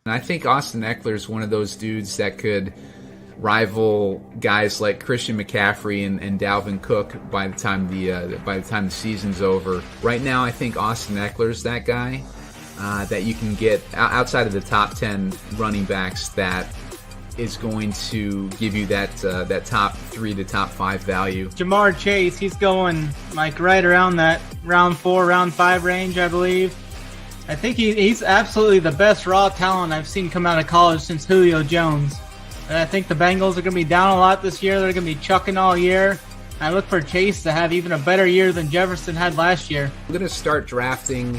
And I think Austin Eckler is one of those dudes that could rival guys like Christian McCaffrey and Dalvin Cook by the time the season's over. Right now, I think Austin Eckler's that guy that you can get outside of the top 10 running backs that is going to give you that top 3 to top 5 value. Jamar Chase, he's going like right around that round 4, round 5 range, I believe. I think he's absolutely the best raw talent I've seen come out of college since Julio Jones. And I think the Bengals are going to be down a lot this year. They're going to be chucking all year. I look for Chase to have even a better year than Jefferson had last year. I'm going to start drafting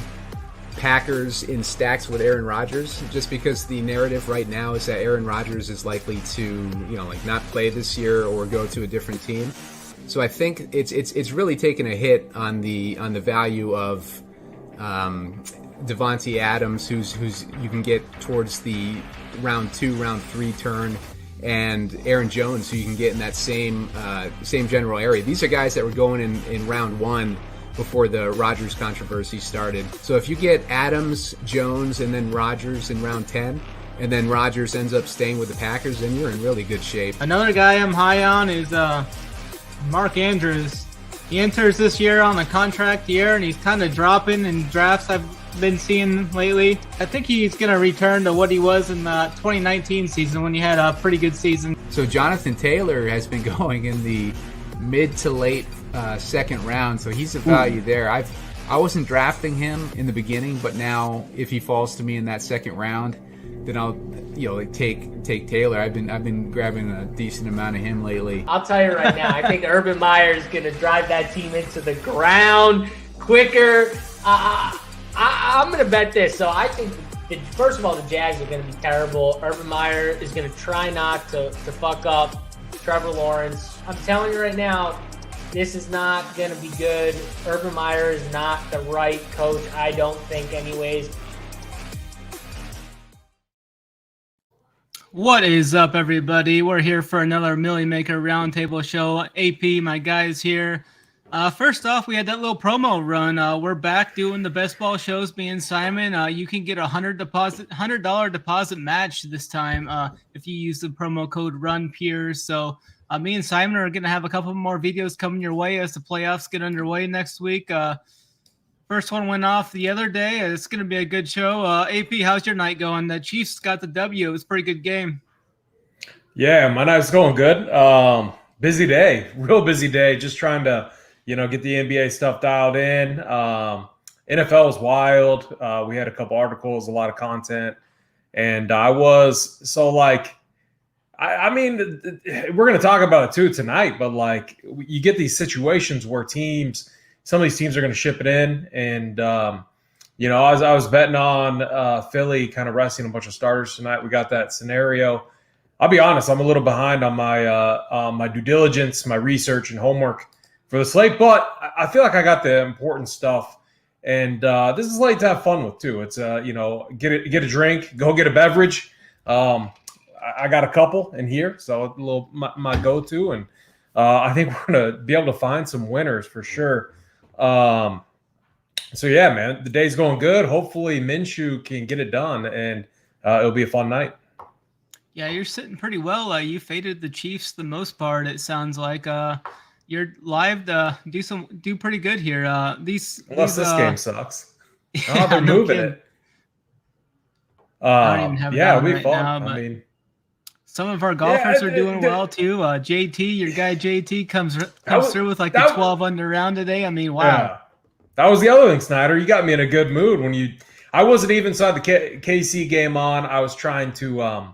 Packers in stacks with Aaron Rodgers, just because the narrative right now is that Aaron Rodgers is likely to, not play this year or go to a different team. So I think it's really taken a hit on the value of Devontae Adams, who's you can get towards the round 2, round 3 turn, and Aaron Jones, who you can get in that same general area. These are guys that were going in round 1 before the Rodgers controversy started. So if you get Adams, Jones, and then Rodgers in round 10, and then Rodgers ends up staying with the Packers, then you're in really good shape. Another guy I'm high on is Mark Andrews. He enters this year on a contract year, and he's kind of dropping in drafts I've been seeing lately. I think he's going to return to what he was in the 2019 season when he had a pretty good season. So Jonathan Taylor has been going in the mid to late second round, so he's a value there. I wasn't drafting him in the beginning, but now if he falls to me in that second round, then I'll take Taylor. I've been grabbing a decent amount of him lately. I'll tell you right now, I think Urban Meyer is going to drive that team into the ground quicker. I'm going to bet this. So I think, first of all, the Jags are going to be terrible. Urban Meyer is going to try not to fuck up Trevor Lawrence. I'm telling you right now, this is not going to be good. Urban Meyer is not the right coach, I don't think, anyways. What is up, everybody? We're here for another Millie Maker Roundtable show. AP, my guys here. First off, we had that little promo run. We're back doing the best ball shows. Me and Simon. You can get a $100 deposit match this time if you use the promo code RUNPEERS. So me and Simon are going to have a couple more videos coming your way as the playoffs get underway next week. First one went off the other day. It's going to be a good show. AP, how's your night going? The Chiefs got the W. It was a pretty good game. Yeah, my night's going good. Busy day, real busy day. Just trying to, get the NBA stuff dialed in. NFL was wild. We had a couple articles, a lot of content. And I was I mean, we're going to talk about it too tonight, but you get these situations where some of these teams are going to ship it in. And, I was betting on Philly kind of resting a bunch of starters tonight. We got that scenario. I'll be honest, I'm a little behind on my due diligence, my research and homework for the slate, but I feel like I got the important stuff. And this is late to have fun with too. It's, get a drink, go get a beverage. I got a couple in here, so a little my go-to, and I think we're going to be able to find some winners for sure. So yeah, man, the day's going good. Hopefully Minshew can get it done, and it'll be a fun night. Yeah, you're sitting pretty well. You faded the Chiefs the most part. It sounds like you're live to do pretty good here. Unless this game sucks. Oh, they're moving it. I don't even have it yeah, we right fun. Now, I mean, some of our golfers are doing well too. JT, your guy JT comes through with the 12 under round today. I mean, wow. Yeah. That was the other thing, Snyder. You got me in a good mood when I wasn't even saw the KC game on. I was trying to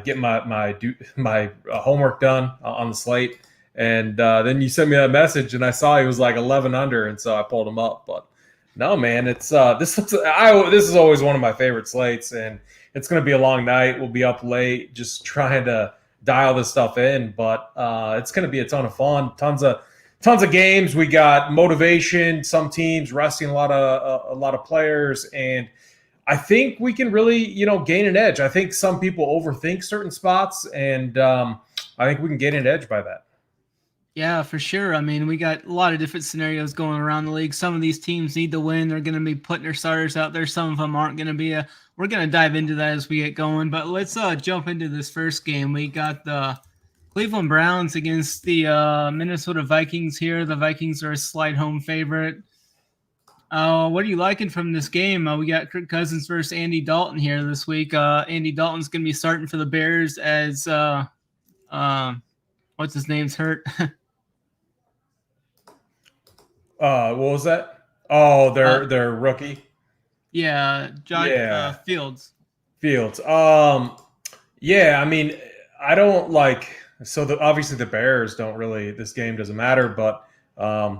get my homework done on the slate, and then you sent me that message, and I saw he was 11 under, and so I pulled him up. But no, man, it's this is always one of my favorite slates, and it's going to be a long night. We'll be up late just trying to dial this stuff in, but it's going to be a ton of fun. Tons of games. We got motivation. Some teams resting a lot of players, and I think we can really gain an edge. I think some people overthink certain spots, and I think we can gain an edge by that. Yeah, for sure. I mean, we got a lot of different scenarios going around the league. Some of these teams need to win. They're going to be putting their starters out there. Some of them aren't going to be. We're going to dive into that as we get going. But let's jump into this first game. We got the Cleveland Browns against the Minnesota Vikings here. The Vikings are a slight home favorite. What are you liking from this game? We got Kirk Cousins versus Andy Dalton here this week. Andy Dalton's going to be starting for the Bears as what's his name's hurt. What was that? Oh, their rookie. Yeah, John Fields. Fields. Yeah, I mean, I don't like. So obviously the Bears don't really. This game doesn't matter, but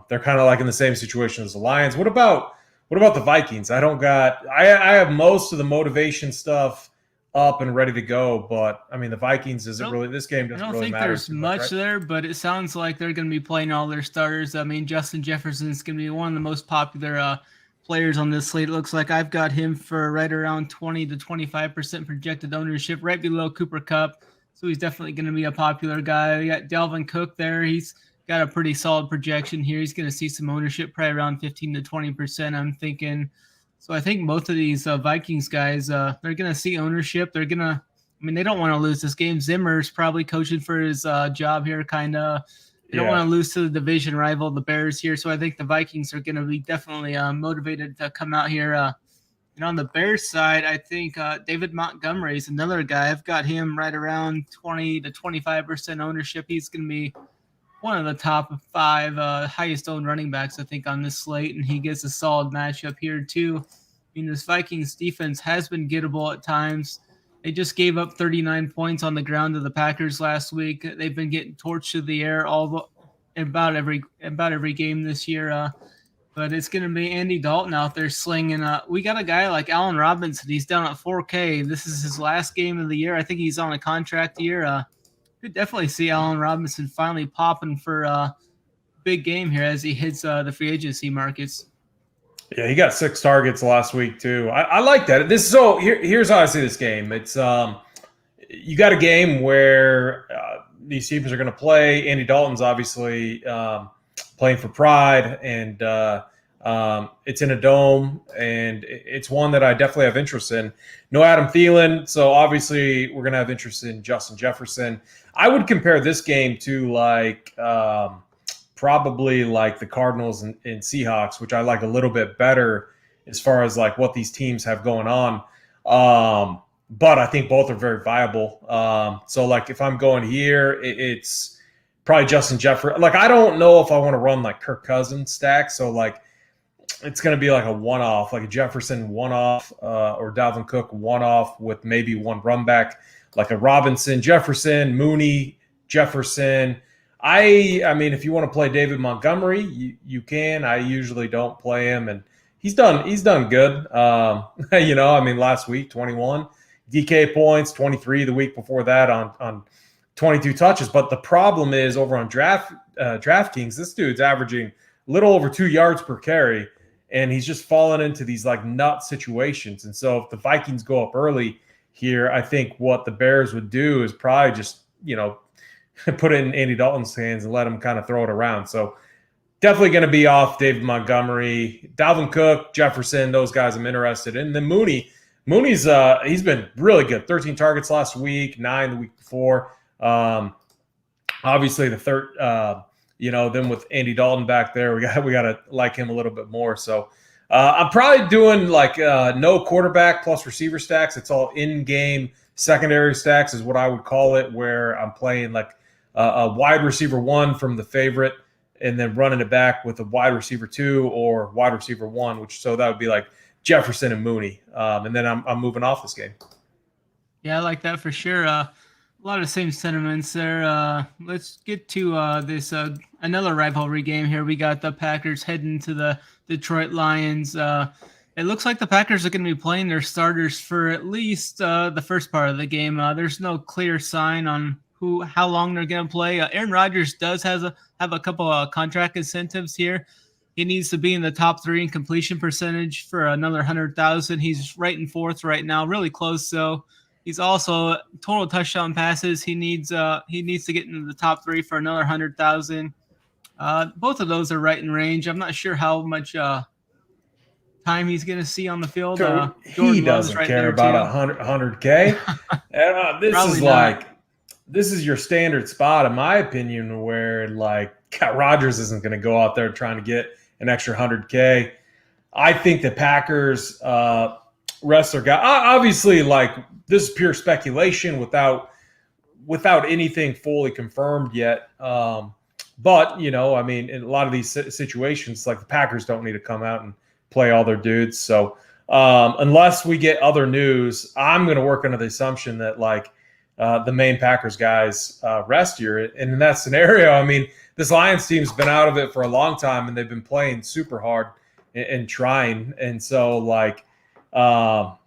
they're kind of like in the same situation as the Lions. What about the Vikings? I have most of the motivation stuff up and ready to go, but I mean the Vikings isn't really. This game doesn't really matter. I don't think there's much there, but it sounds like they're going to be playing all their starters. I mean, Justin Jefferson is going to be one of the most popular players on this slate. It looks like I've got him for right around 20 to 25% projected ownership, right below Cooper Kupp. So he's definitely going to be a popular guy. We got Dalvin Cook there. He's got a pretty solid projection here. He's going to see some ownership, probably around 15 to 20%, I'm thinking. So I think both of these Vikings guys, they're going to see ownership. They're going to – I mean, they don't want to lose this game. Zimmer's probably coaching for his job here, kind of. They don't want to lose to the division rival, the Bears here. So I think the Vikings are going to be definitely motivated to come out here. And on the Bears side, I think David Montgomery is another guy. I've got him right around 20 to 25% ownership. He's going to be one of the top 5 highest owned running backs, I think, on this slate, and he gets a solid matchup here too. I mean, this Vikings defense has been gettable at times. They just gave up 39 points on the ground to the Packers last week. They've been getting torched through the air about every game this year. But it's going to be Andy Dalton out there slinging. We got a guy like Allen Robinson. He's down at 4K. This is his last game of the year. I think he's on a contract year. Could definitely see Allen Robinson finally popping for a big game here as he hits the free agency markets. Yeah, he got 6 targets last week too. I like that. Here's how I see this game. It's you got a game where these teams are going to play. Andy Dalton's obviously playing for pride, and it's in a dome, and it's one that I definitely have interest in. No Adam Thielen, so obviously we're going to have interest in Justin Jefferson. I would compare this game to like probably like the Cardinals and Seahawks, which I like a little bit better as far as like what these teams have going on. But I think both are very viable. So like if I'm going here, it's probably Justin Jefferson. Like I don't know if I want to run like Kirk Cousins stack. So like it's going to be like a one-off, like a Jefferson one-off or Dalvin Cook one-off with maybe one run back, like a Robinson, Jefferson, Mooney, Jefferson. I mean, if you want to play David Montgomery, you can. I usually don't play him, and he's done good. I mean, last week 21 DK points, 23 the week before that on 22 touches. But the problem is over on DraftKings, this dude's averaging a little over 2 yards per carry, and he's just fallen into these like nut situations. And so if the Vikings go up early here, I think what the Bears would do is probably just put it in Andy Dalton's hands and let him kind of throw it around. So definitely going to be off David Montgomery, Dalvin Cook, Jefferson, those guys I'm interested in. And then Mooney's he's been really good. 13 targets last week, 9 the week before. Obviously the third, then with Andy Dalton back there, we got to like him a little bit more. So I'm probably doing like no quarterback plus receiver stacks. It's all in-game secondary stacks is what I would call it, where I'm playing like a wide receiver 1 from the favorite and then running it back with a wide receiver 2 or wide receiver 1, so that would be like Jefferson and Mooney. And then I'm moving off this game. Yeah, I like that for sure. A lot of the same sentiments there. Let's get to this another rivalry game here. We got the Packers heading to the Detroit Lions. It looks like the Packers are going to be playing their starters for at least the first part of the game. There's no clear sign on how long they're going to play. Aaron Rodgers does have a couple of contract incentives here. He needs to be in the top 3 in completion percentage for another 100,000. He's right in 4th right now, really close. So he's also total touchdown passes. He needs to get into the top 3 for another 100,000. Both of those are right in range. I'm not sure how much time he's going to see on the field. He doesn't care about 100K. This is your standard spot, in my opinion, where like Rodgers isn't going to go out there trying to get an extra 100K. I think the Packers rest their guy. Obviously, like this is pure speculation without anything fully confirmed yet. But in a lot of these situations, like the Packers don't need to come out and play all their dudes. So unless we get other news, I'm going to work under the assumption that like the main Packers guys rest here. And in that scenario, this Lions team's been out of it for a long time, and they've been playing super hard and trying. And so like I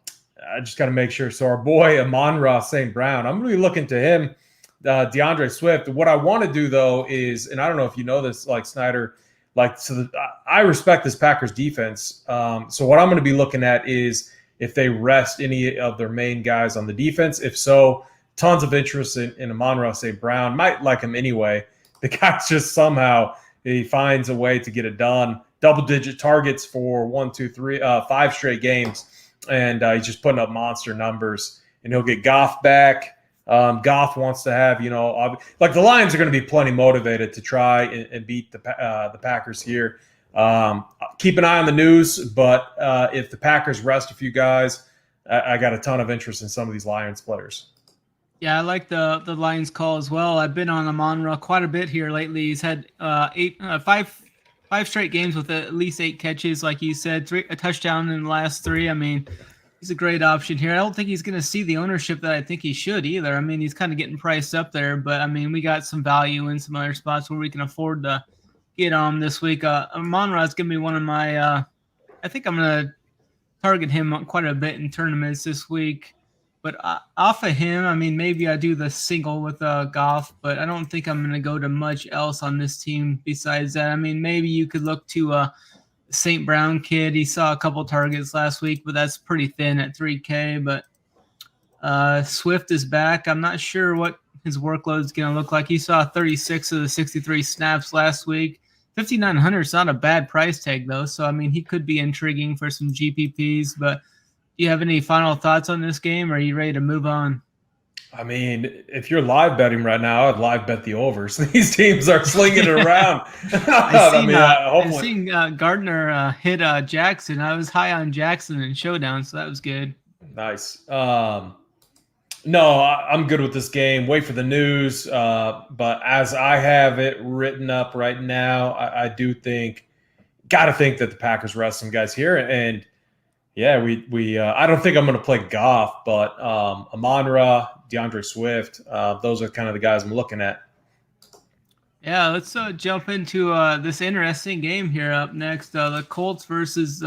just got to make sure. So our boy Amon-Ra St. Brown, I'm going to be looking to him. DeAndre Swift. What I want to do though is, and I don't know if you know this, like Snyder, I respect this Packers defense. So what I'm going to be looking at is if they rest any of their main guys on the defense. If so, tons of interest in Amon-Ra St. Brown. Might like him anyway. The guy's just somehow he finds a way to get it done. Double-digit targets for 5 straight games, and he's just putting up monster numbers. And he'll get Goff back. Goff wants to have, like the Lions are going to be plenty motivated to try and beat the Packers here. Keep an eye on the news, but if the Packers rest a few guys, I got a ton of interest in some of these Lions players. Yeah, I like the Lions call as well. I've been on Amon-Ra quite a bit here lately. He's had five straight games with at least 8 catches, like you said, a touchdown in the last 3. He's a great option here. I don't think he's going to see the ownership that I think he should either. He's kind of getting priced up there, but we got some value in some other spots where we can afford to get on this week. Amon-Ra is going to be one of my, I think I'm going to target him quite a bit in tournaments this week. But off of him, maybe I do the single with Goff, but I don't think I'm going to go to much else on this team besides that. Maybe you could look to St. Brown kid. He saw a couple targets last week, but that's pretty thin at 3K. But Swift is back. I'm not sure what his workload is going to look like. He saw 36 of the 63 snaps last week. 5,900 is not a bad price tag, though. So, he could be intriguing for some GPPs. But do you have any final thoughts on this game, or are you ready to move on? If you're live betting right now, I'd live bet the overs. These teams are slinging it around. I've seen Gardner hit Jackson. I was high on Jackson in Showdown, so that was good. Nice. No, I'm good with this game. Wait for the news. But as I have it written up right now, I do got to think that the Packers rest some guys here. And yeah, we I don't think I'm going to play Goff, but Amon-Ra, DeAndre Swift, those are kind of the guys I'm looking at. Yeah, let's jump into this interesting game here up next. The Colts versus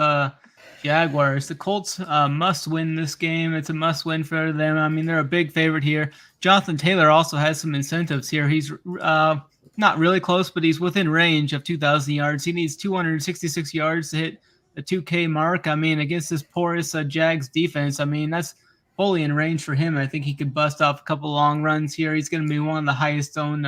Jaguars. The Colts must win this game. It's a must win for them. They're a big favorite here. Jonathan Taylor also has some incentives here. He's not really close, but he's within range of 2,000 yards. He needs 266 yards to hit the 2K mark. Against this porous Jags defense, that's fully in range for him. I think he could bust off a couple long runs here. He's going to be one of the highest owned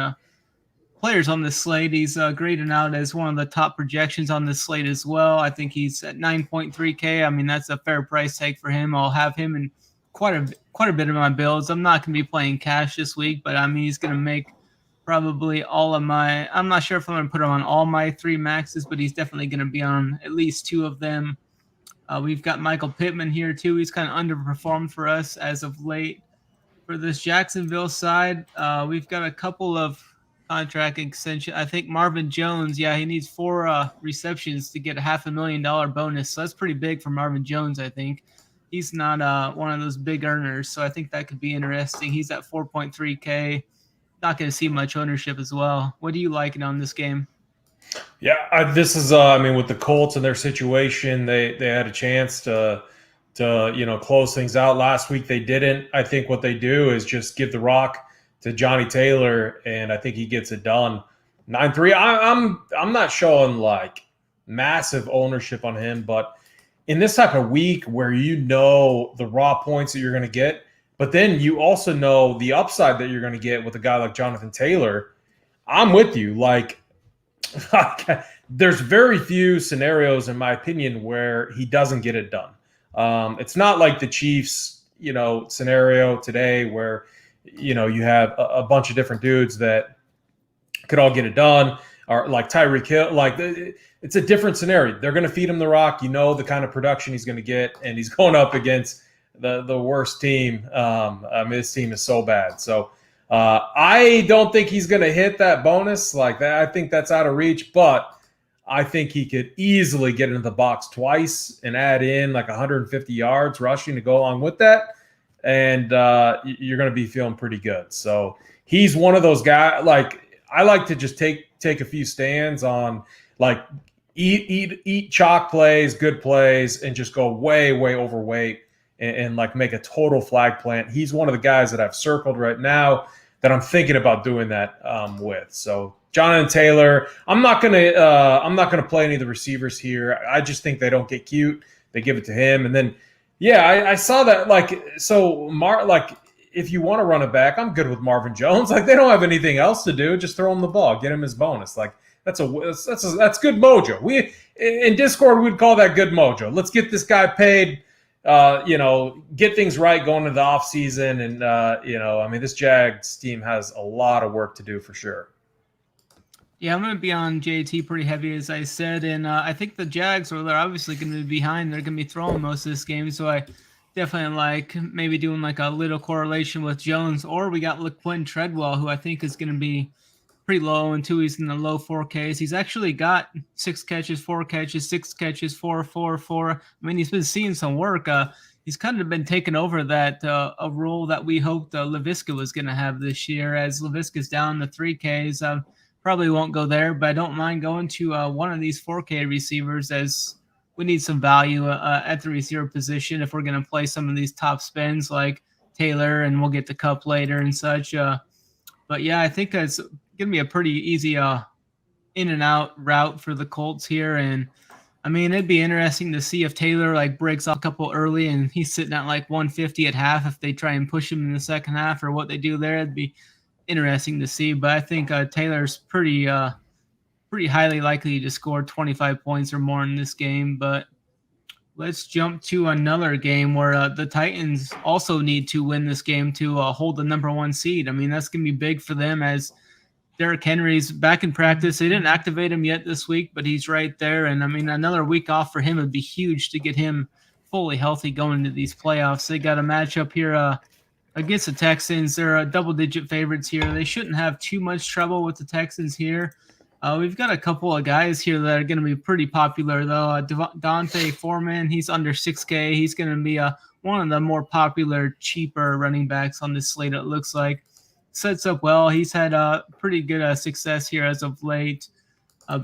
players on this slate. He's graded out as one of the top projections on this slate as well. I think he's at 9.3K. That's a fair price tag for him. I'll have him in quite a bit of my builds. I'm not going to be playing cash this week, but he's going to make probably all of my, I'm not sure if I'm going to put him on all my 3 maxes, but he's definitely going to be on at least 2 of them. We've got Michael Pittman here too. He's kind of underperformed for us as of late. For this Jacksonville side, we've got a couple of contract extension. I think Marvin Jones, he needs 4 receptions to get a $500,000 bonus. So that's pretty big for Marvin Jones, I think. He's not one of those big earners, so I think that could be interesting. He's at 4.3K. Not going to see much ownership as well. What do you like on this game? Yeah, this is with the Colts and their situation, they had a chance to close things out last week. They didn't. I think what they do is just give the rock to Johnny Taylor, and I think he gets it done. 9-3. I'm not showing like massive ownership on him, but in this type of week where the raw points that you're going to get, but then you also know the upside that you're going to get with a guy like Jonathan Taylor, I'm with you. Like, There's very few scenarios, in my opinion, where he doesn't get it done. It's not like the Chiefs, scenario today where, you have a bunch of different dudes that could all get it done, or like Tyreek Hill. Like, it's a different scenario. They're going to feed him the rock. The kind of production he's going to get, and he's going up against the worst team. This team is so bad. So I don't think he's going to hit that bonus like that. I think that's out of reach, but I think he could easily get into the box twice and add in like 150 yards rushing to go along with that. And you're going to be feeling pretty good. So he's one of those guys. Like, I like to just take a few stands on, like, eat chalk plays, good plays, and just go way, way overweight and like make a total flag plant. He's one of the guys that I've circled right now that I'm thinking about doing that with. So Jonathan Taylor, I'm not gonna play any of the receivers here. I just think they don't get cute. They give it to him, and then I saw that, like, if you want to run it back, I'm good with Marvin Jones. Like, they don't have anything else to do. Just throw him the ball, get him his bonus. Like, that's good mojo. We in Discord we'd call that good mojo. Let's get this guy paid. Get things right going into the offseason. And, this Jags team has a lot of work to do for sure. Yeah, I'm going to be on JT pretty heavy, as I said. And I think the Jags, they're obviously going to be behind. They're going to be throwing most of this game. So I definitely like maybe doing like a little correlation with Jones. Or we got LaQuinn Treadwell, who I think is going to be pretty low until he's in the low 4Ks. He's actually got 6 catches, 4 catches, 6 catches, 4, 4, 4. I mean, he's been seeing some work. He's kind of been taking over that a role that we hoped Laviska was going to have this year, as Laviska's down to 3Ks. Probably won't go there, but I don't mind going to one of these 4K receivers, as we need some value at the receiver position if we're going to play some of these top spends like Taylor, and we'll get to Cup later and such. But yeah, I think it's going to be a pretty easy in and out route for the Colts here. And I mean, it'd be interesting to see if Taylor like breaks up a couple early and he's sitting at like 150 at half, if they try and push him in the second half, or what they do there. It'd be interesting to see. But I think Taylor's pretty highly likely to score 25 points or more in this game. But let's jump to another game where the Titans also need to win this game to hold the number 1 seed. I mean, that's going to be big for them, as Derrick Henry's back in practice. They didn't activate him yet this week, but he's right there. And I mean, another week off for him would be huge to get him fully healthy going into these playoffs. They got a matchup here against the Texans. They're double-digit favorites here. They shouldn't have too much trouble with the Texans here. We've got a couple of guys here that are going to be pretty popular, though. Dante Foreman, he's under 6K. He's going to be one of the more popular, cheaper running backs on this slate, it looks like. Sets up well. He's had pretty good success here as of late.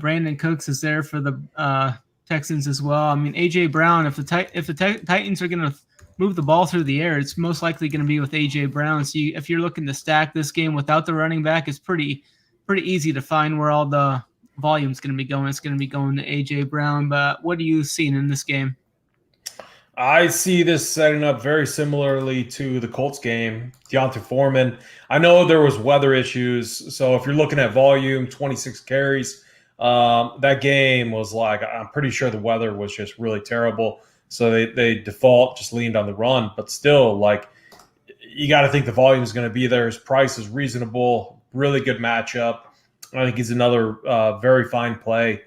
Brandon Cooks is there for the Texans as well. I mean, A.J. Brown, if the Titans are going to move the ball through the air, it's most likely going to be with A.J. Brown. So if you're looking to stack this game without the running back, it's pretty easy to find where all the volume is going to be going. It's going to be going to A.J. Brown. But what are you seeing in this game? I see this setting up very similarly to the Colts game. Deontay Foreman, I know there was weather issues, so if you're looking at volume, 26 carries, that game was like, I'm pretty sure the weather was just really terrible, so they default just leaned on the run. But still, like, you got to think the volume is going to be there. His price is reasonable, really good matchup. I think he's another very fine play.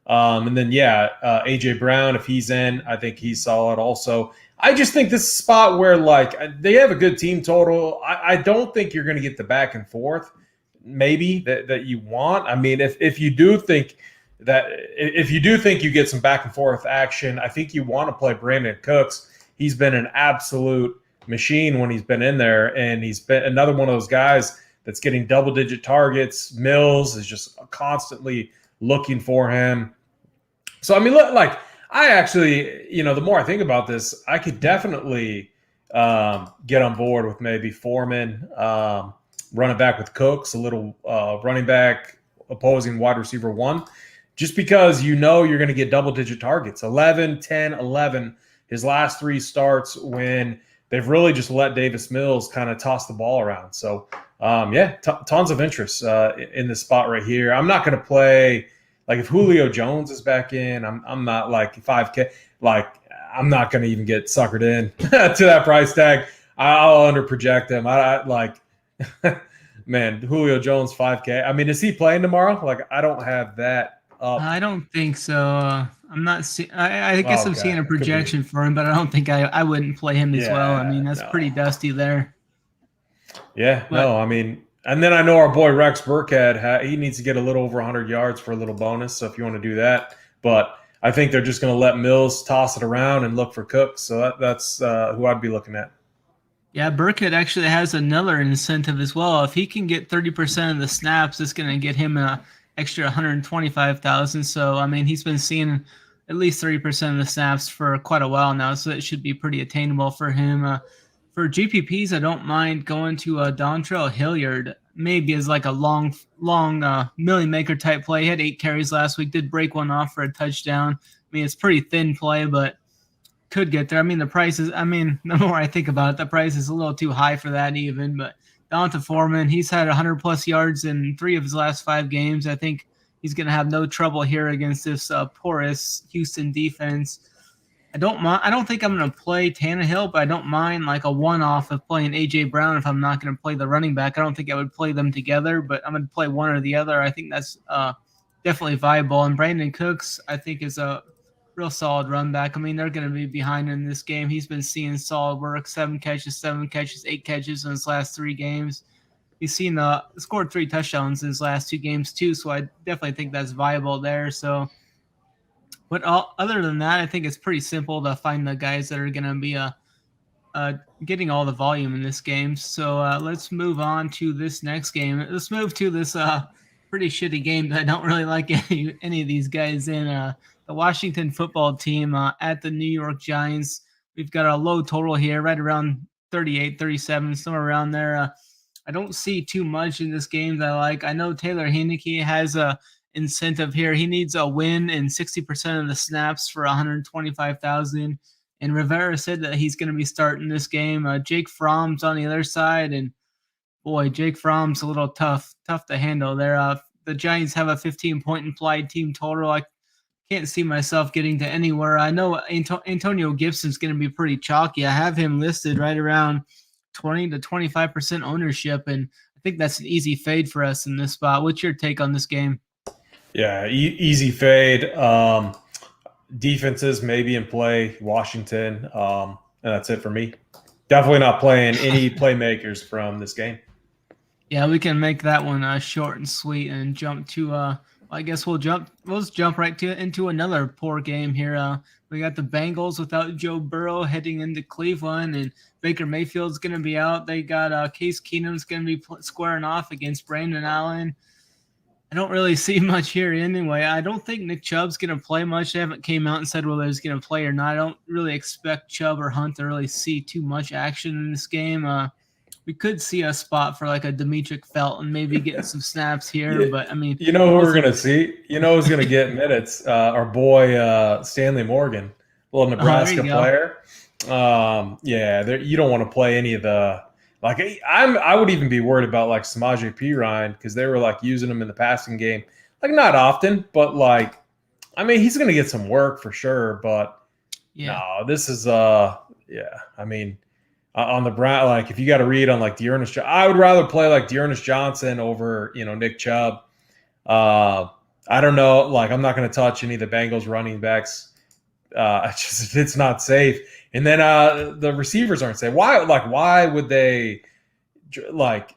And then, A.J. Brown, if he's in, I think he's solid also. I just think this is a spot where, like, they have a good team total. I don't think you're going to get the back and forth maybe that you want. I mean, if you do think you get some back and forth action, I think you want to play Brandon Cooks. He's been an absolute machine when he's been in there, and he's been another one of those guys that's getting double-digit targets. Mills is just constantly looking for him. So, I mean, like, I actually, the more I think about this, I could definitely get on board with maybe Foreman, running back with Cooks, a little running back opposing wide receiver 1, just because you're going to get double-digit targets, 11, 10, 11, his last 3 starts when they've really just let Davis Mills kind of toss the ball around. So, tons of interest in this spot right here. I'm not going to play Like if Julio Jones is back in, I'm not like 5K. Like I'm not going to even get suckered in to that price tag. I'll under project him. I like, man, Julio Jones 5K. I mean, is he playing tomorrow? Like I don't have that up. I don't think so. I'm not seeing. I guess I'm seeing a Could be. projection for him, but I don't think I wouldn't play him as well. I mean, that's pretty dusty there. Yeah, no, I mean, and then I know our boy Rex Burkhead, he needs to get a little over 100 yards for a little bonus. So if you want to do that, but I think they're just going to let Mills toss it around and look for Cooks. So that's who I'd be looking at. Yeah, Burkhead actually has another incentive as well. If he can get 30% of the snaps, it's going to get him an extra 125,000. So I mean, he's been seeing at least 30% of the snaps for quite a while now, so it should be pretty attainable for him. For GPPs, I don't mind going to Dontrell Hilliard, maybe as like a long million maker type play. He had 8 carries last week, did break one off for a touchdown. I mean, it's pretty thin play, but could get there. I mean, the price is, the more I think about it, the price is a little too high for that even. But Donta Foreman, he's had 100-plus yards in 3 of his last 5 games. I think he's going to have no trouble here against this porous Houston defense. I don't think I'm going to play Tannehill, but I don't mind like a one-off of playing A.J. Brown if I'm not going to play the running back. I don't think I would play them together, but I'm going to play one or the other. I think that's definitely viable. And Brandon Cooks, I think, is a real solid run back. I mean, they're going to be behind in this game. He's been seeing solid work, 7 catches, 8 catches in his last 3 games. He's scored 3 touchdowns in his last 2 games too, so I definitely think that's viable there. So, but other than that, I think it's pretty simple to find the guys that are going to be getting all the volume in this game. So let's move on to this next game. Let's move to this pretty shitty game that I don't really like any of these guys in. The Washington football team at the New York Giants. We've got a low total here, right around 38, 37, somewhere around there. I don't see too much in this game that I like. I know Taylor Heinicke has a incentive here. He needs a win in 60% of the snaps for 125,000. And Rivera said that he's going to be starting this game. Jake Fromm's on the other side, and boy, Jake Fromm's a little tough to handle there. The Giants have a 15-point implied team total. I can't see myself getting to anywhere. I know Antonio Gibson's going to be pretty chalky. I have him listed right around 20 to 25% ownership, and I think that's an easy fade for us in this spot. What's your take on this game? Yeah, easy fade. Defenses maybe in play, Washington, and that's it for me. Definitely not playing any playmakers from this game. Yeah, we can make that one short and sweet and jump to I guess we'll jump right into another poor game here. We got the Bengals without Joe Burrow heading into Cleveland, and Baker Mayfield's going to be out. They got Case Keenum's going to be squaring off against Brandon Allen. I don't really see much here anyway. I don't think Nick Chubb's going to play much. They haven't came out and said whether he's going to play or not. I don't really expect Chubb or Hunt to really see too much action in this game. We could see a spot for like a Demetric Felton, maybe getting some snaps here. But I mean, you know who we're going to see? You know who's going to get minutes? Our boy Stanley Morgan, little Nebraska player. You don't want to play any of the. Like I would even be worried about like Samaje Perine because they were like using him in the passing game, like not often, but like, I mean, he's going to get some work for sure. But no, this is I mean, on the Brown, like if you got to read on like Dearness, I would rather play like Dearness Johnson over Nick Chubb. I don't know, like I'm not going to touch any of the Bengals running backs. It's not safe. And then the receivers aren't safe. Why would they like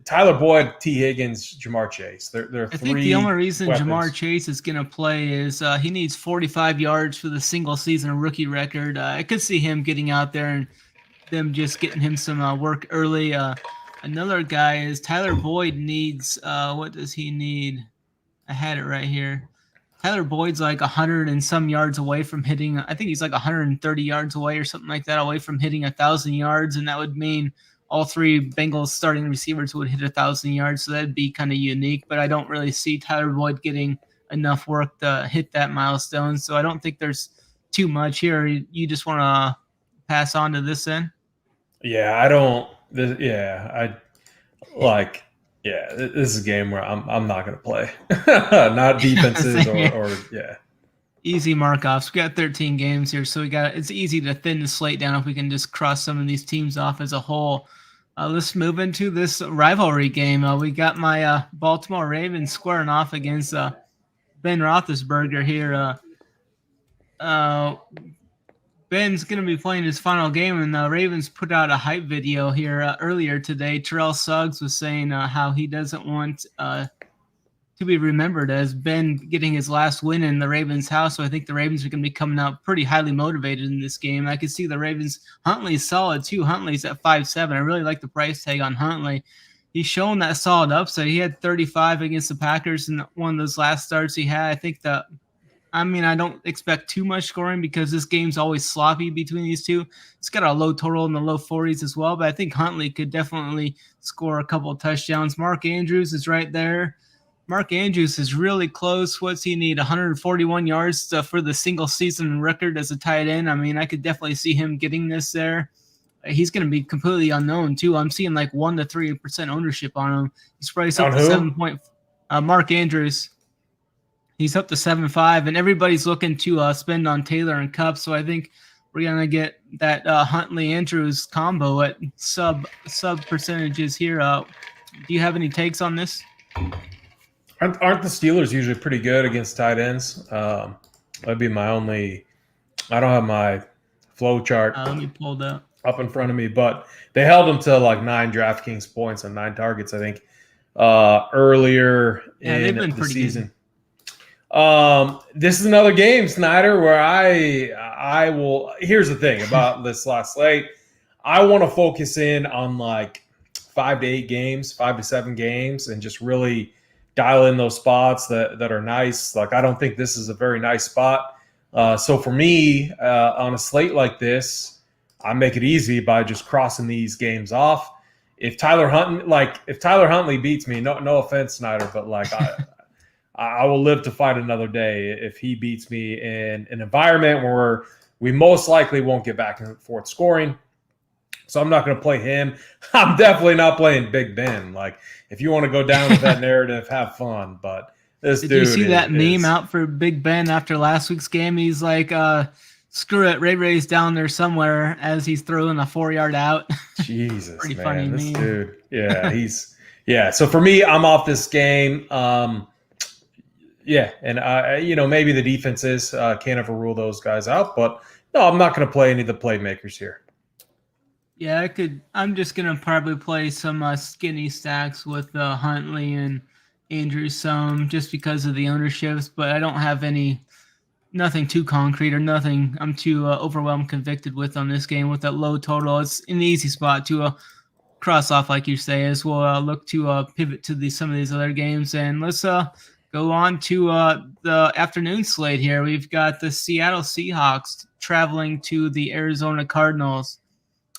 Tyler Boyd, T. Higgins, Jamar Chase? They're I think the only reason Jamar Chase is going to play is he needs 45 yards for the single season rookie record. I could see him getting out there and them just getting him some work early. Another guy is Tyler Boyd needs what does he need? I had it right here. Tyler Boyd's like 100 and some yards away from hitting. I think he's like 130 yards away or something like that away from hitting 1,000 yards. And that would mean all 3 Bengals starting receivers would hit 1,000 yards. So that'd be kind of unique, but I don't really see Tyler Boyd getting enough work to hit that milestone. So I don't think there's too much here. You just want to pass on to this end? Yeah, I don't. I like. Yeah, this is a game where I'm not going to play. Not defenses or yeah. Easy mark-offs. We got 13 games here, so it's easy to thin the slate down if we can just cross some of these teams off as a whole. Let's move into this rivalry game. We got my Baltimore Ravens squaring off against Ben Roethlisberger here. Ben's going to be playing his final game, and the Ravens put out a hype video here earlier today. Terrell Suggs was saying how he doesn't want to be remembered as Ben getting his last win in the Ravens' house. So I think the Ravens are going to be coming out pretty highly motivated in this game. I can see the Ravens. Huntley's solid too. Huntley's at 5.7. I really like the price tag on Huntley. He's shown that solid upside. He had 35 against the Packers in one of those last starts he had. I don't expect too much scoring because this game's always sloppy between these two. It's got a low total in the low 40s as well, but I think Huntley could definitely score a couple of touchdowns. Mark Andrews is right there. Mark Andrews is really close. What's he need? 141 yards for the single season record as a tight end. I could definitely see him getting this there. He's going to be completely unknown too. I'm seeing like 1 to 3% ownership on him. He's priced up to 7 point. Mark Andrews. He's up to 7.5, and everybody's looking to spend on Taylor and Kupp. So I think we're gonna get that Huntley Andrews combo at sub percentages here. Do you have any takes on this? Aren't the Steelers usually pretty good against tight ends? That'd be my only. I don't have my flow chart. Let me pull that up in front of me, but they held him to like 9 DraftKings points on 9 targets, I think, earlier in the season. Good. This is another game, Snyder, where I will. Here's the thing about this last slate. I want to focus in on like 5 to 8 games, 5 to 7 games, and just really dial in those spots that are nice. Like, I don't think this is a very nice spot. So for me, on a slate like this, I make it easy by just crossing these games off. If Tyler Huntley beats me, no offense, Snyder, but like I will live to fight another day if he beats me in an environment where we most likely won't get back and forth scoring. So I'm not going to play him. I'm definitely not playing Big Ben. Like, if you want to go down with that narrative, have fun. But this dude. Did you see that meme out for Big Ben after last week's game? He's like, screw it, Ray's down there somewhere as he's throwing a 4-yard out. Jesus, pretty man, funny this meme. Dude. Yeah, So for me, I'm off this game. Yeah, and maybe the defenses can't ever rule those guys out, but no, I'm not going to play any of the playmakers here. Yeah, I'm just going to probably play some skinny stacks with Huntley and Andrews just because of the ownerships, but I don't have nothing too concrete or nothing I'm too overwhelmed convicted with on this game with that low total. It's an easy spot to cross off, like you say, as we'll look to pivot to some of these other games. And let's go on to the afternoon slate here. We've got the Seattle Seahawks traveling to the Arizona Cardinals.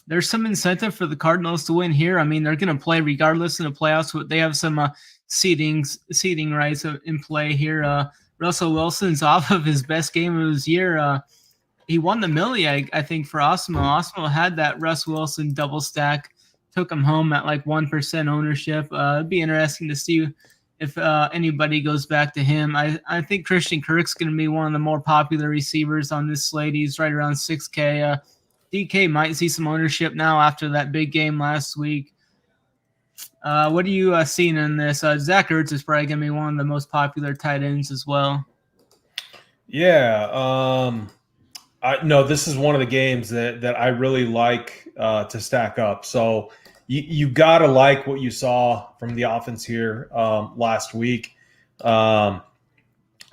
There's some incentive for the Cardinals to win here. They're going to play regardless in the playoffs, but they have some seeding rights in play here. Russell Wilson's off of his best game of his year. He won the Millie, I think, for Osmo. Osmo had that Russ Wilson double stack, took him home at like 1% ownership. It'd be interesting to see if anybody goes back to him. I think Christian Kirk's going to be one of the more popular receivers on this slate. He's right around 6K. DK might see some ownership now after that big game last week. What are you seeing in this? Zach Ertz is probably going to be one of the most popular tight ends as well. Yeah. This is one of the games that I really like to stack up. So you got to like what you saw from the offense here last week. They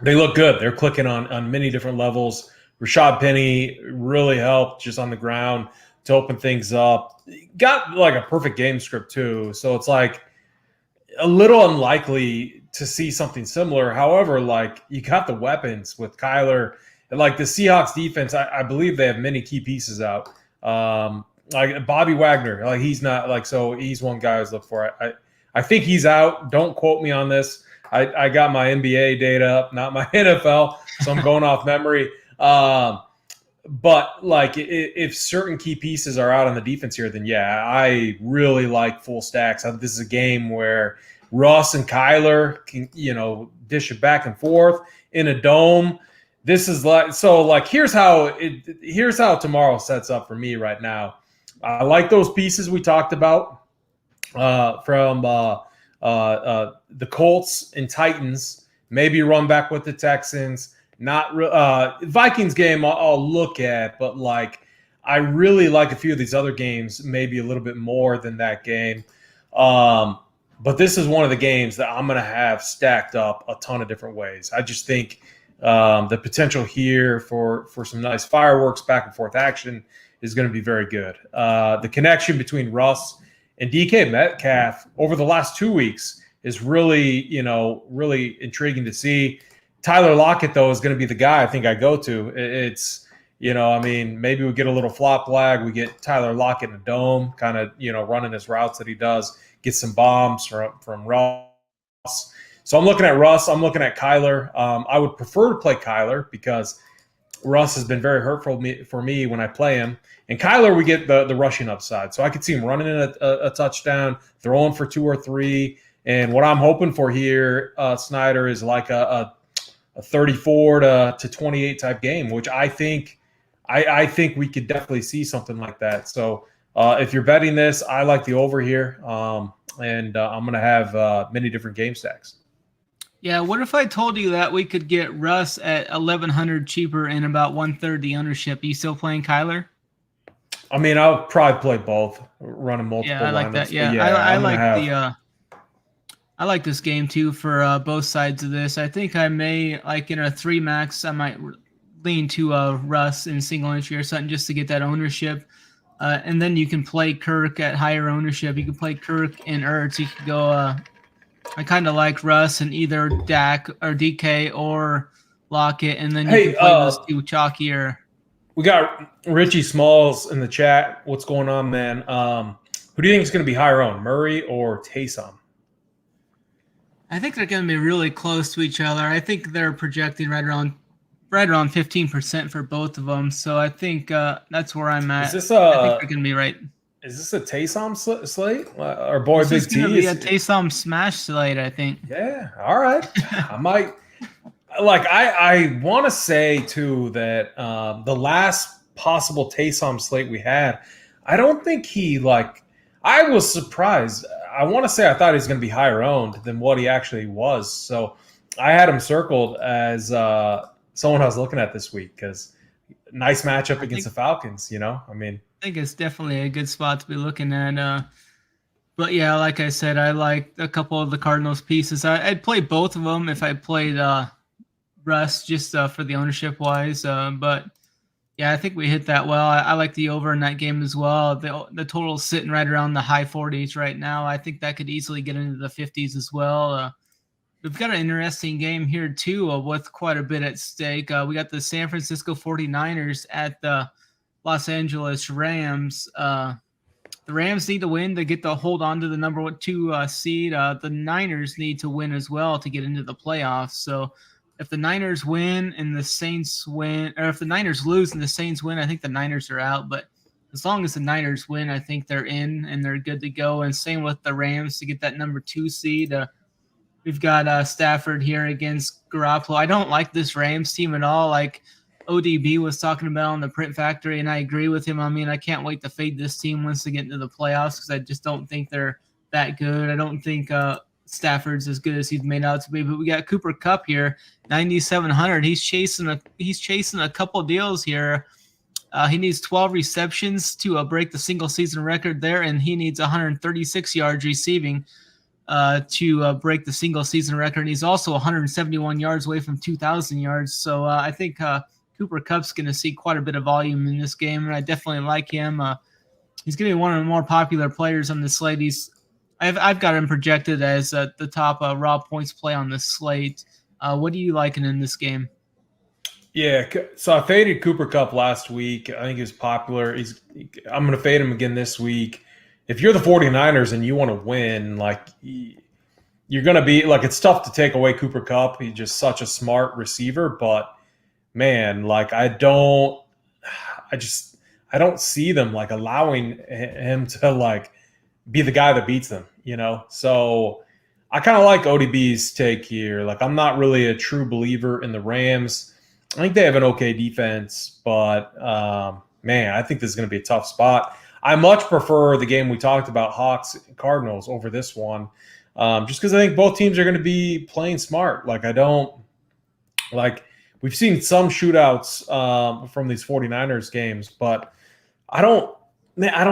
look good. They're clicking on many different levels. Rashad Penny really helped just on the ground to open things up. Got like a perfect game script too. So it's like a little unlikely to see something similar. However, like you got the weapons with Kyler and like the Seahawks defense. I believe they have many key pieces out. Like Bobby Wagner, like he's not like, so he's one guy I was looking for. I think he's out. Don't quote me on this. I got my NBA data up, not my NFL. So I'm going off memory. But like if certain key pieces are out on the defense here, then yeah, I really like full stacks. This is a game where Russ and Kyler can, dish it back and forth in a dome. This is here's how tomorrow sets up for me right now. I like those pieces we talked about from the Colts and Titans. Maybe run back with the Texans. Not Vikings game I'll look at, but I really like a few of these other games, maybe a little bit more than that game. But this is one of the games that I'm going to have stacked up a ton of different ways. I just think the potential here for some nice fireworks, back and forth action is going to be very good. The connection between Russ and DK Metcalf over the last 2 weeks is really intriguing to see. Tyler Lockett, though, is going to be the guy I think I go to. It's, maybe we get a little flop lag. We get Tyler Lockett in a dome, kind of, running his routes that he does, get some bombs from Russ. So I'm looking at Russ. I'm looking at Kyler. I would prefer to play Kyler because Russ has been very hurtful for me when I play him. And Kyler, we get the rushing upside. So I could see him running in a touchdown, throwing for 2 or 3. And what I'm hoping for here, Snyder, is like a 34 to 28 type game, which I think we could definitely see something like that. So if you're betting this, I like the over here, and I'm going to have many different game stacks. Yeah, what if I told you that we could get Russ at $1,100 cheaper and about 1/3 the ownership? Are you still playing Kyler? I'll probably play both, running multiple. Yeah, I like lineups, that. Yeah, I like this game too for both sides of this. I think I may, in a 3 max, I might lean to Russ in single entry or something just to get that ownership. And then you can play Kirk at higher ownership. You can play Kirk and Ertz. You can go. I kind of like Russ and either Dak or DK or Lockett, and then you can play those two chalkier. We got Richie Smalls in the chat. What's going on, man? Who do you think is going to be higher owned, Murray or Taysom? I think they're going to be really close to each other. I think they're projecting right around 15% for both of them. So I think that's where I'm at. I think they're going to be right. Is this a Taysom slate? Or boy, this Big T? It's going to be a Taysom smash slate, I think. Yeah, all right. I might. I want to say, too, that the last possible Taysom slate we had, I don't think he, I was surprised. I want to say I thought he was going to be higher owned than what he actually was. So I had him circled as someone I was looking at this week because nice matchup against the Falcons, I think it's definitely a good spot to be looking at. But yeah, like I said, I like a couple of the Cardinals pieces. I'd play both of them if I played Russ just for the ownership wise. But yeah, I think we hit that well. I like the over in that game as well. The total's sitting right around the high 40s right now. I think that could easily get into the 50s as well. We've got an interesting game here too with quite a bit at stake. We got the San Francisco 49ers at the Los Angeles Rams. The Rams need to win to get the hold on to the number 2 seed. The Niners need to win as well to get into the playoffs. So if the Niners win and the Saints win, or if the Niners lose and the Saints win, I think the Niners are out. But as long as the Niners win, I think they're in and they're good to go. And same with the Rams to get that number 2 seed. We've got Stafford here against Garoppolo. I don't like this Rams team at all. ODB was talking about on the Print Factory, and I agree with him. I can't wait to fade this team once they get into the playoffs because I just don't think they're that good. I don't think Stafford's as good as he's made out to be. But we got Cooper Kupp here, 9,700. He's chasing a couple deals here. He needs 12 receptions to break the single season record there, and he needs 136 yards receiving to break the single season record. And he's also 171 yards away from 2,000 yards. So I think Cooper Kupp's going to see quite a bit of volume in this game, and I definitely like him. He's going to be one of the more popular players on the slate. I've got him projected as the top raw points play on the slate. What are you liking in this game? Yeah, so I faded Cooper Kupp last week. I think he was popular. I'm going to fade him again this week. If you're the 49ers and you want to win, you're going to be it's tough to take away Cooper Kupp. He's just such a smart receiver, but man, I don't see them allowing him to be the guy that beats them, So I kind of like ODB's take here. Like, I'm not really a true believer in the Rams. I think they have an okay defense, but man, I think this is going to be a tough spot. I much prefer the game we talked about, Hawks and Cardinals, over this one, just because I think both teams are going to be playing smart. Like, we've seen some shootouts from these 49ers games, but I don't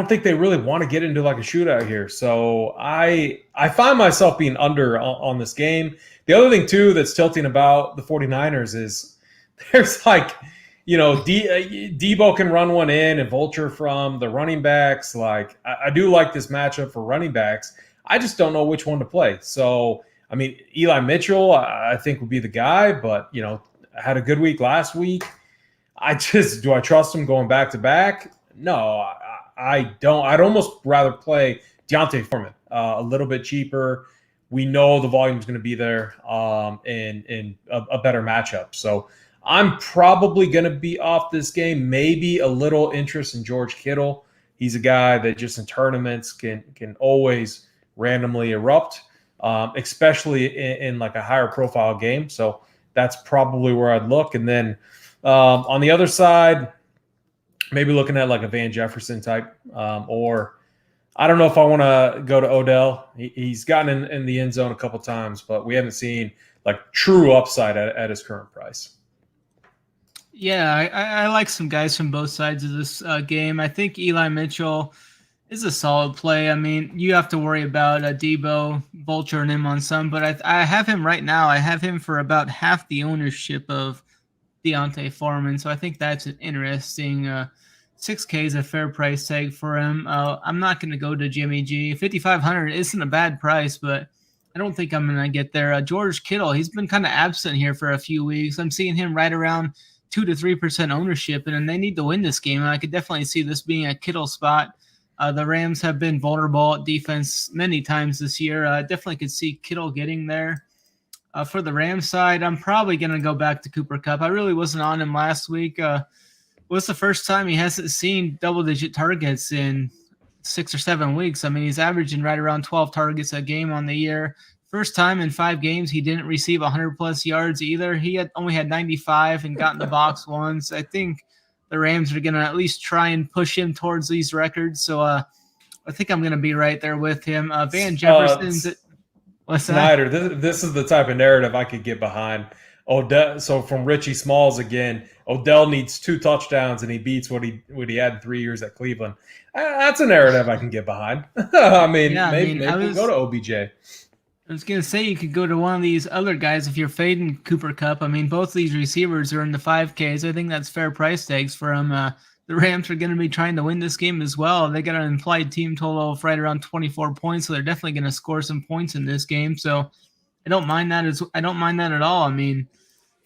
think they really want to get into like a shootout here. So I find myself being under on this game. The other thing too that's tilting about the 49ers is there's like, Debo can run one in and vulture from the running backs. Like, I do like this matchup for running backs. I just don't know which one to play. So, I mean, Eli Mitchell, I think would be the guy, but, had a good week last week. Do I trust him going back to back? No, I don't. I'd almost rather play Deontay Foreman, a little bit cheaper. We know the volume is going to be there, and a better matchup. So I'm probably going to be off this game. Maybe a little interest in George Kittle. He's a guy that just in tournaments can always randomly erupt, especially in like a higher profile game. So that's probably where I'd look. And then on the other side, maybe looking at like a Van Jefferson type, or I don't know if I want to go to Odell. He's gotten in the end zone a couple times, but we haven't seen like true upside at his current price. Yeah, I like some guys from both sides of this game. I think Eli Mitchell is a solid play. I mean, you have to worry about Debo vulturing him on some, but I have him right now. I have him for about half the ownership of Deontay Foreman, so I think that's an interesting. $6K is a fair price tag for him. I'm not going to go to Jimmy G. 5,500 isn't a bad price, but I don't think I'm going to get there. George Kittle, he's been kind of absent here for a few weeks. I'm seeing him right around 2 to 3% ownership, and they need to win this game. And I could definitely see this being a Kittle spot. The Rams have been vulnerable at defense many times this year. I definitely could see Kittle getting there. For the Rams side, I'm probably going to go back to Cooper Kupp. I really wasn't on him last week. Was the first time he hasn't seen double-digit targets in 6 or 7 weeks. I mean, he's averaging right around 12 targets a game on the year. First time in 5 games he didn't receive 100-plus yards either. He only had 95 and got in the box once. I think the Rams are going to at least try and push him towards these records. So I think I'm going to be right there with him. Van Jefferson's what's that? Snyder, this is the type of narrative I could get behind. Odell, so from Richie Smalls again, Odell needs 2 touchdowns and he beats what he had in 3 years at Cleveland. That's a narrative I can get behind. Maybe we'll go to OBJ. I was going to say you could go to one of these other guys if you're fading Cooper Kupp. I mean, both these receivers are in the 5Ks. I think that's fair price tags for them. The Rams are going to be trying to win this game as well. They got an implied team total of right around 24 points, so they're definitely going to score some points in this game. So I don't mind that at all. I mean,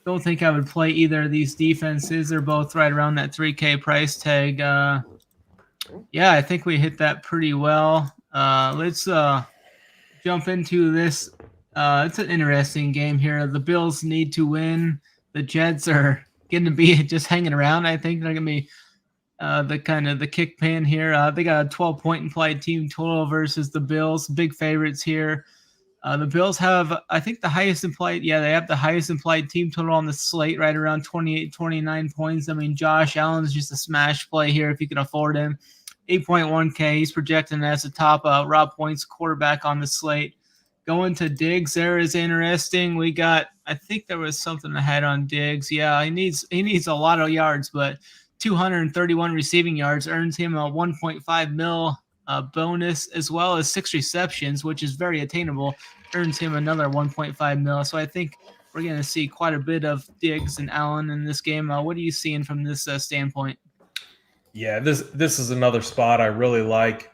don't think I would play either of these defenses. They're both right around that 3K price tag. Yeah, I think we hit that pretty well. Let's jump into this. It's an interesting game here. The Bills need to win. The Jets are going to be just hanging around. I think they're going to be the kick pan here. They got a 12-point implied team total versus the Bills. Big favorites here. The Bills have, I think, the highest implied. Yeah, they have the highest implied team total on the slate, right around 28, 29 points. I mean, Josh Allen's just a smash play here if you can afford him. 8.1K. He's projecting as a top raw points quarterback on the slate. Going to Diggs there is interesting. I think there was something ahead on Diggs. Yeah, he needs a lot of yards, but 231 receiving yards earns him a 1.5 mil bonus, as well as 6 receptions, which is very attainable, earns him another 1.5 mil. So I think we're going to see quite a bit of Diggs and Allen in this game. What are you seeing from this standpoint? Yeah, this is another spot I really like.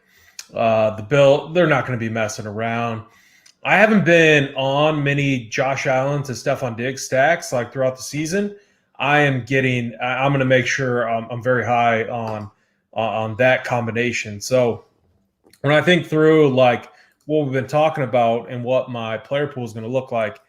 The Bill, they're not going to be messing around. I haven't been on many Josh Allen to Stephon Diggs stacks like throughout the season. I'm going to make sure I'm very high on that combination. So when I think through like what we've been talking about and what my player pool is going to look like,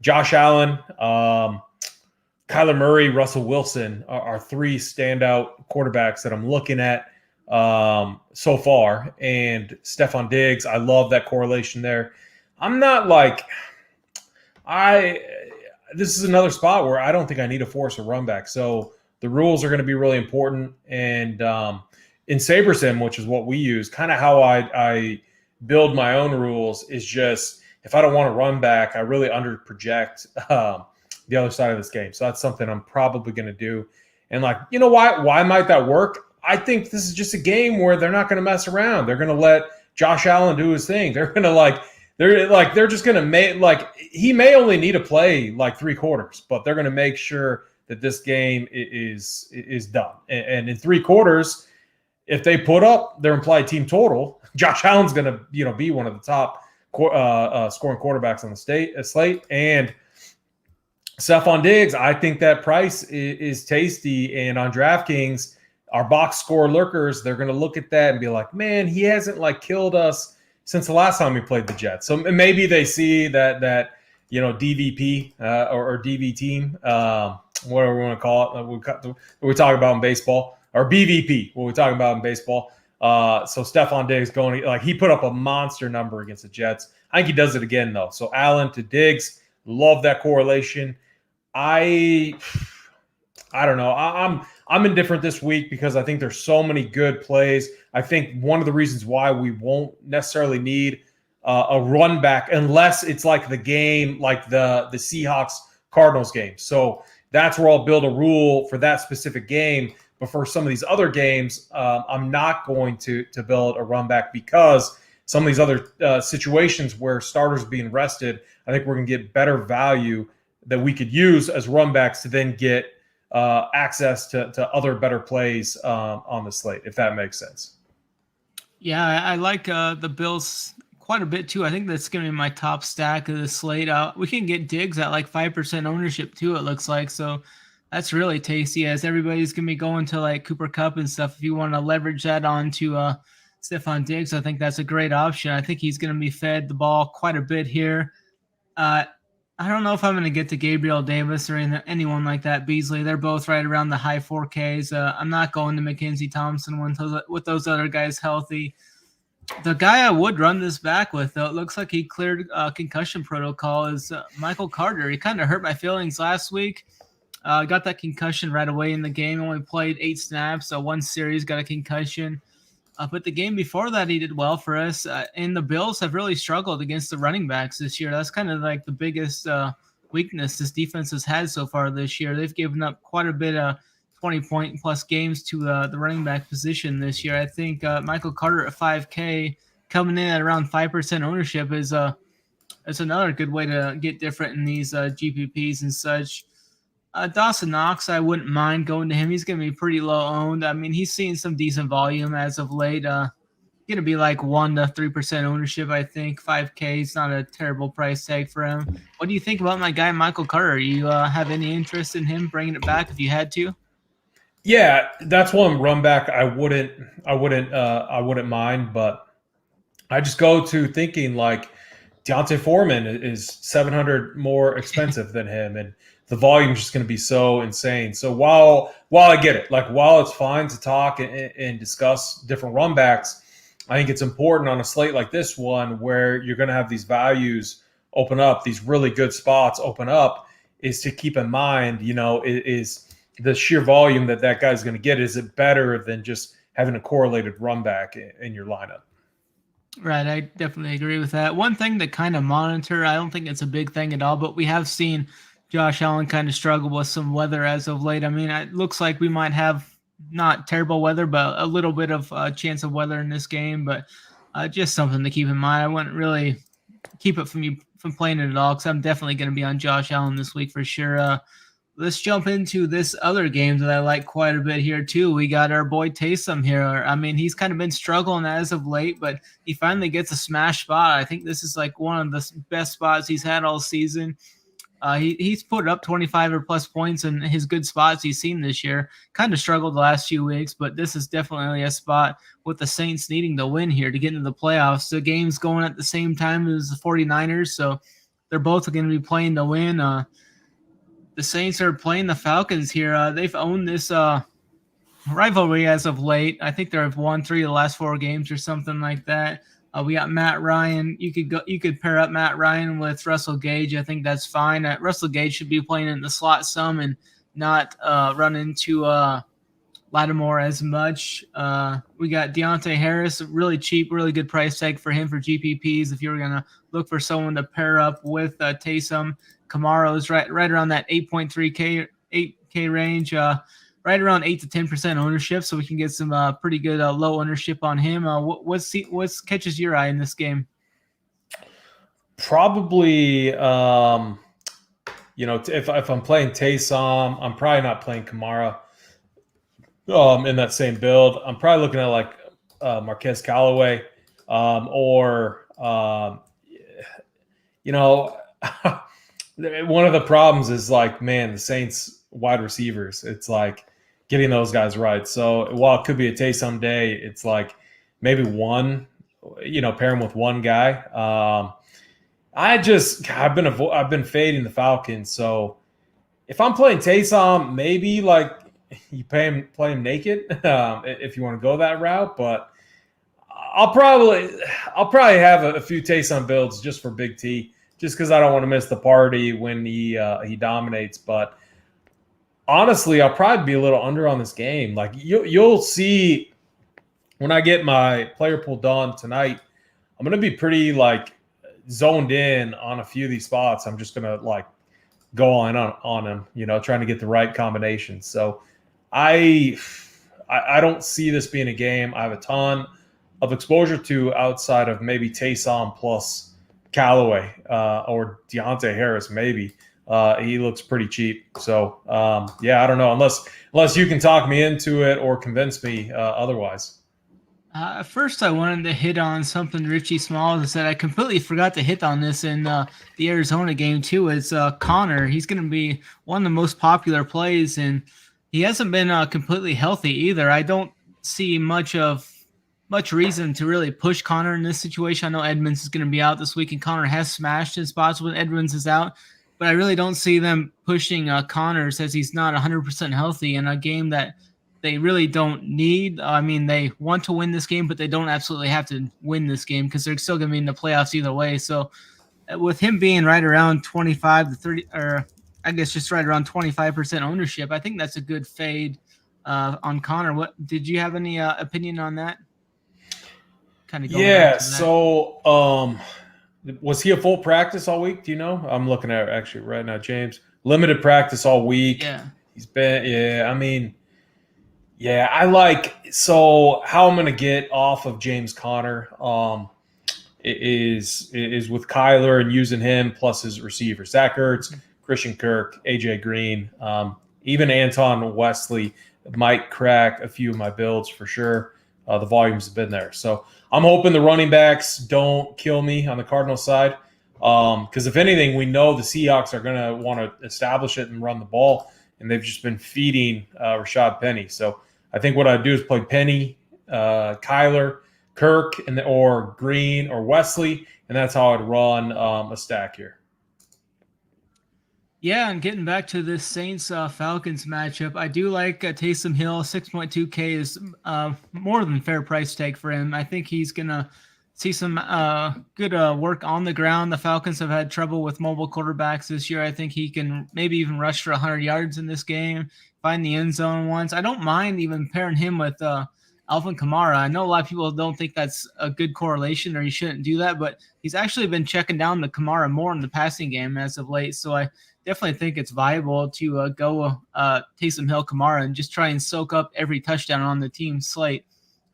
Josh Allen, Kyler Murray, Russell Wilson are 3 standout quarterbacks that I'm looking at so far. And Stephon Diggs, I love that correlation there. I'm not like this is another spot where I don't think I need to force a run back. So the rules are going to be really important. And in SaberSim, which is what we use, kind of how I build my own rules is just if I don't want to run back, I really under project the other side of this game. So that's something I'm probably going to do. And why might that work? I think this is just a game where they're not going to mess around. They're going to let Josh Allen do his thing. They're going to they're just going to make he may only need to play 3 quarters, but they're going to make sure that this game is done. And in 3 quarters, if they put up their implied team total, Josh Allen's going to be one of the top scoring quarterbacks on the slate. And Stephon Diggs, I think that price is tasty. And on DraftKings, our box score lurkers, they're going to look at that and be like, man, he hasn't killed us since the last time we played the Jets. So maybe they see that DVP or DV team, whatever we want to call it, what we talk about in baseball, or BVP, what we talk about in baseball. So Stephon Diggs he put up a monster number against the Jets. I think he does it again though. So Allen to Diggs, love that correlation. I don't know. I'm indifferent this week because I think there's so many good plays. I think one of the reasons why we won't necessarily need a run back unless it's the game, the Seahawks Cardinals game. So that's where I'll build a rule for that specific game. But for some of these other games, I'm not going to build a run back because some of these other situations where starters are being rested, I think we're going to get better value that we could use as run backs to then get access to other better plays on the slate, if that makes sense. Yeah, I like the Bills quite a bit too. I think that's going to be my top stack of the slate. We can get Diggs at 5% ownership too, it looks like. So that's really tasty as everybody's going to be going to Cooper Kupp and stuff. If you want to leverage that onto Stephon Diggs, I think that's a great option. I think he's going to be fed the ball quite a bit here. I don't know if I'm going to get to Gabriel Davis or anyone like that. Beasley, they're both right around the high 4Ks. I'm not going to Mackenzie Thompson with those other guys healthy. The guy I would run this back with, though, it looks like he cleared concussion protocol, is Michael Carter. He kind of hurt my feelings last week. Got that concussion right away in the game. Only played 8 snaps, so 1 series, got a concussion. But the game before that, he did well for us. And the Bills have really struggled against the running backs this year. That's kind of the biggest weakness this defense has had so far this year. They've given up quite a bit of 20-point-plus games to the running back position this year. I think Michael Carter at 5K coming in at around 5% ownership is another good way to get different in these GPPs and such. Dawson Knox, I wouldn't mind going to him. He's going to be pretty low owned. I mean, he's seen some decent volume as of late. Going to be 1 to 3% ownership, I think. 5K is not a terrible price tag for him. What do you think about my guy Michael Carter? You have any interest in him bringing it back if you had to? Yeah, that's one run back I wouldn't mind, but I just go to thinking Deontay Foreman is $700 more expensive than him, and the volume is just going to be so insane. So while I get it, while it's fine to talk and discuss different run backs, I think it's important on a slate like this one where you're going to have these values open up, these really good spots open up, is to keep in mind, is the sheer volume that guy's going to get, is it better than just having a correlated run back in your lineup? Right, I definitely agree with that. One thing to kind of monitor, I don't think it's a big thing at all, but we have seen Josh Allen kind of struggle with some weather as of late. I mean, it looks like we might have not terrible weather, but a little bit of a chance of weather in this game, but just something to keep in mind. I wouldn't really keep it from you from playing it at all because I'm definitely going to be on Josh Allen this week for sure. Let's jump into this other game that I like quite a bit here too. We got our boy Taysom here. I mean, he's kind of been struggling as of late, but he finally gets a smash spot. I think this is one of the best spots he's had all season. He's put up 25 or plus points in his good spots he's seen this year. Kind of struggled the last few weeks, but this is definitely a spot with the Saints needing to win here to get into the playoffs. The game's going at the same time as the 49ers, so they're both going to be playing to win. The Saints are playing the Falcons here. They've owned this rivalry as of late. I think they've won 3 of the last 4 games or something like that. We got Matt Ryan. You could pair up Matt Ryan with Russell Gage. I think that's fine. Russell Gage should be playing in the slot some and not run into Lattimore as much. We got Deontay Harris, really cheap, really good price tag for him for GPPs. If you were gonna look for someone to pair up with Taysom, Kamara's right around that 8.3K range, right around 8 to 10% ownership, so we can get some pretty good low ownership on him. What catches your eye in this game? Probably, if I'm playing Taysom, I'm probably not playing Kamara. In that same build, I'm probably looking at like Marquez Callaway, or one of the problems is like, man, the Saints wide receivers. It's like getting those guys right. So while it could be a Taysom day, it's like maybe one, pair him with one guy. I've been fading the Falcons. So if I'm playing Taysom, maybe like you play him naked if you want to go that route. But I'll probably have a few Taysom builds just for Big T, just because I don't want to miss the party when he dominates. But honestly, I'll probably be a little under on this game. Like you'll see when I get my player pool done tonight, I'm gonna be pretty like zoned in on a few of these spots. I'm just gonna like go on him, trying to get the right combination. So I don't see this being a game I have a ton of exposure to outside of maybe Taysom plus Callaway or Deontay Harris maybe. He looks pretty cheap. So, I don't know. Unless you can talk me into it or convince me otherwise. First, I wanted to hit on something Richie Smalls said. I completely forgot to hit on this in the Arizona game, too. It's Connor. He's going to be one of the most popular plays, and he hasn't been completely healthy either. I don't see much reason to really push Connor in this situation. I know Edmonds is going to be out this week, and Connor has smashed his spots when Edmonds is out. But I really don't see them pushing Connor, says he's not 100% healthy in a game that they really don't need. I mean, they want to win this game, but they don't absolutely have to win this game because they're still going to be in the playoffs either way. So with him being right around 25 to 30, or I guess just right around 25% ownership, I think that's a good fade on Connor. What did you have any opinion on that? Kind of going back to that. So was he a full practice all week? Do you know? I'm looking at it actually right now, James. Limited practice all week. Yeah. He's been, I like, so how I'm going to get off of James Conner is with Kyler and using him plus his receivers. Zach Ertz, Christian Kirk, AJ Green, even Anton Wesley might crack a few of my builds for sure. The volume's been there. So I'm hoping the running backs don't kill me on the Cardinals side. Because if anything, we know the Seahawks are going to want to establish it and run the ball, and they've just been feeding Rashad Penny. So I think what I'd do is play Penny, Kyler, Kirk, or Green or Wesley, and that's how I'd run a stack here. Yeah, and getting back to this Saints-Falcons matchup, I do like Taysom Hill. 6.2K is more than fair price tag for him. I think he's going to see some good work on the ground. The Falcons have had trouble with mobile quarterbacks this year. I think he can maybe even rush for 100 yards in this game, find the end zone once. I don't mind even pairing him with Alvin Kamara. I know a lot of people don't think that's a good correlation or you shouldn't do that, but he's actually been checking down the Kamara more in the passing game as of late. So I definitely think it's viable to go Taysom Hill Kamara and just try and soak up every touchdown on the team slate.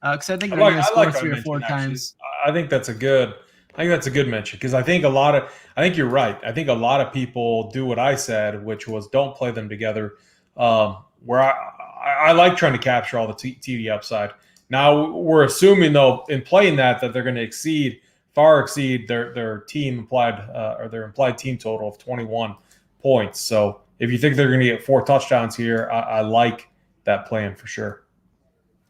Because I think they're going to score 3 or 4 times. I think that's a good mention because I think you're right. I think a lot of people do what I said, which was don't play them together. Where I like trying to capture all the TD upside. Now we're assuming though in playing that they're going to far exceed their team implied or their implied team total of 21 points. So if you think they're going to get 4 touchdowns here, I like that plan for sure.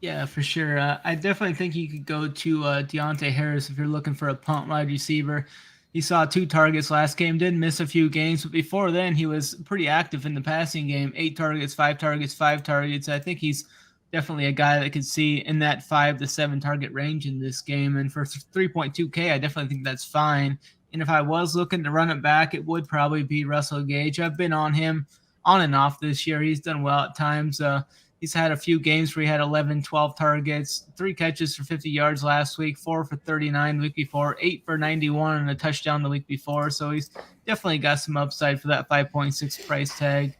Yeah, for sure. I definitely think you could go to Deontay Harris if you're looking for a punt wide receiver. He saw 2 targets last game, did miss a few games, but before then he was pretty active in the passing game. 8 targets, 5 targets, 5 targets. I think he's definitely a guy that could see in that 5 to 7 target range in this game. And for 3.2K, I definitely think that's fine. And if I was looking to run it back, it would probably be Russell Gage. I've been on him on and off this year. He's done well at times. He's had a few games where he had 11, 12 targets, 3 catches for 50 yards last week, 4 for 39 the week before, 8 for 91, and a touchdown the week before. So he's definitely got some upside for that 5.6 price tag.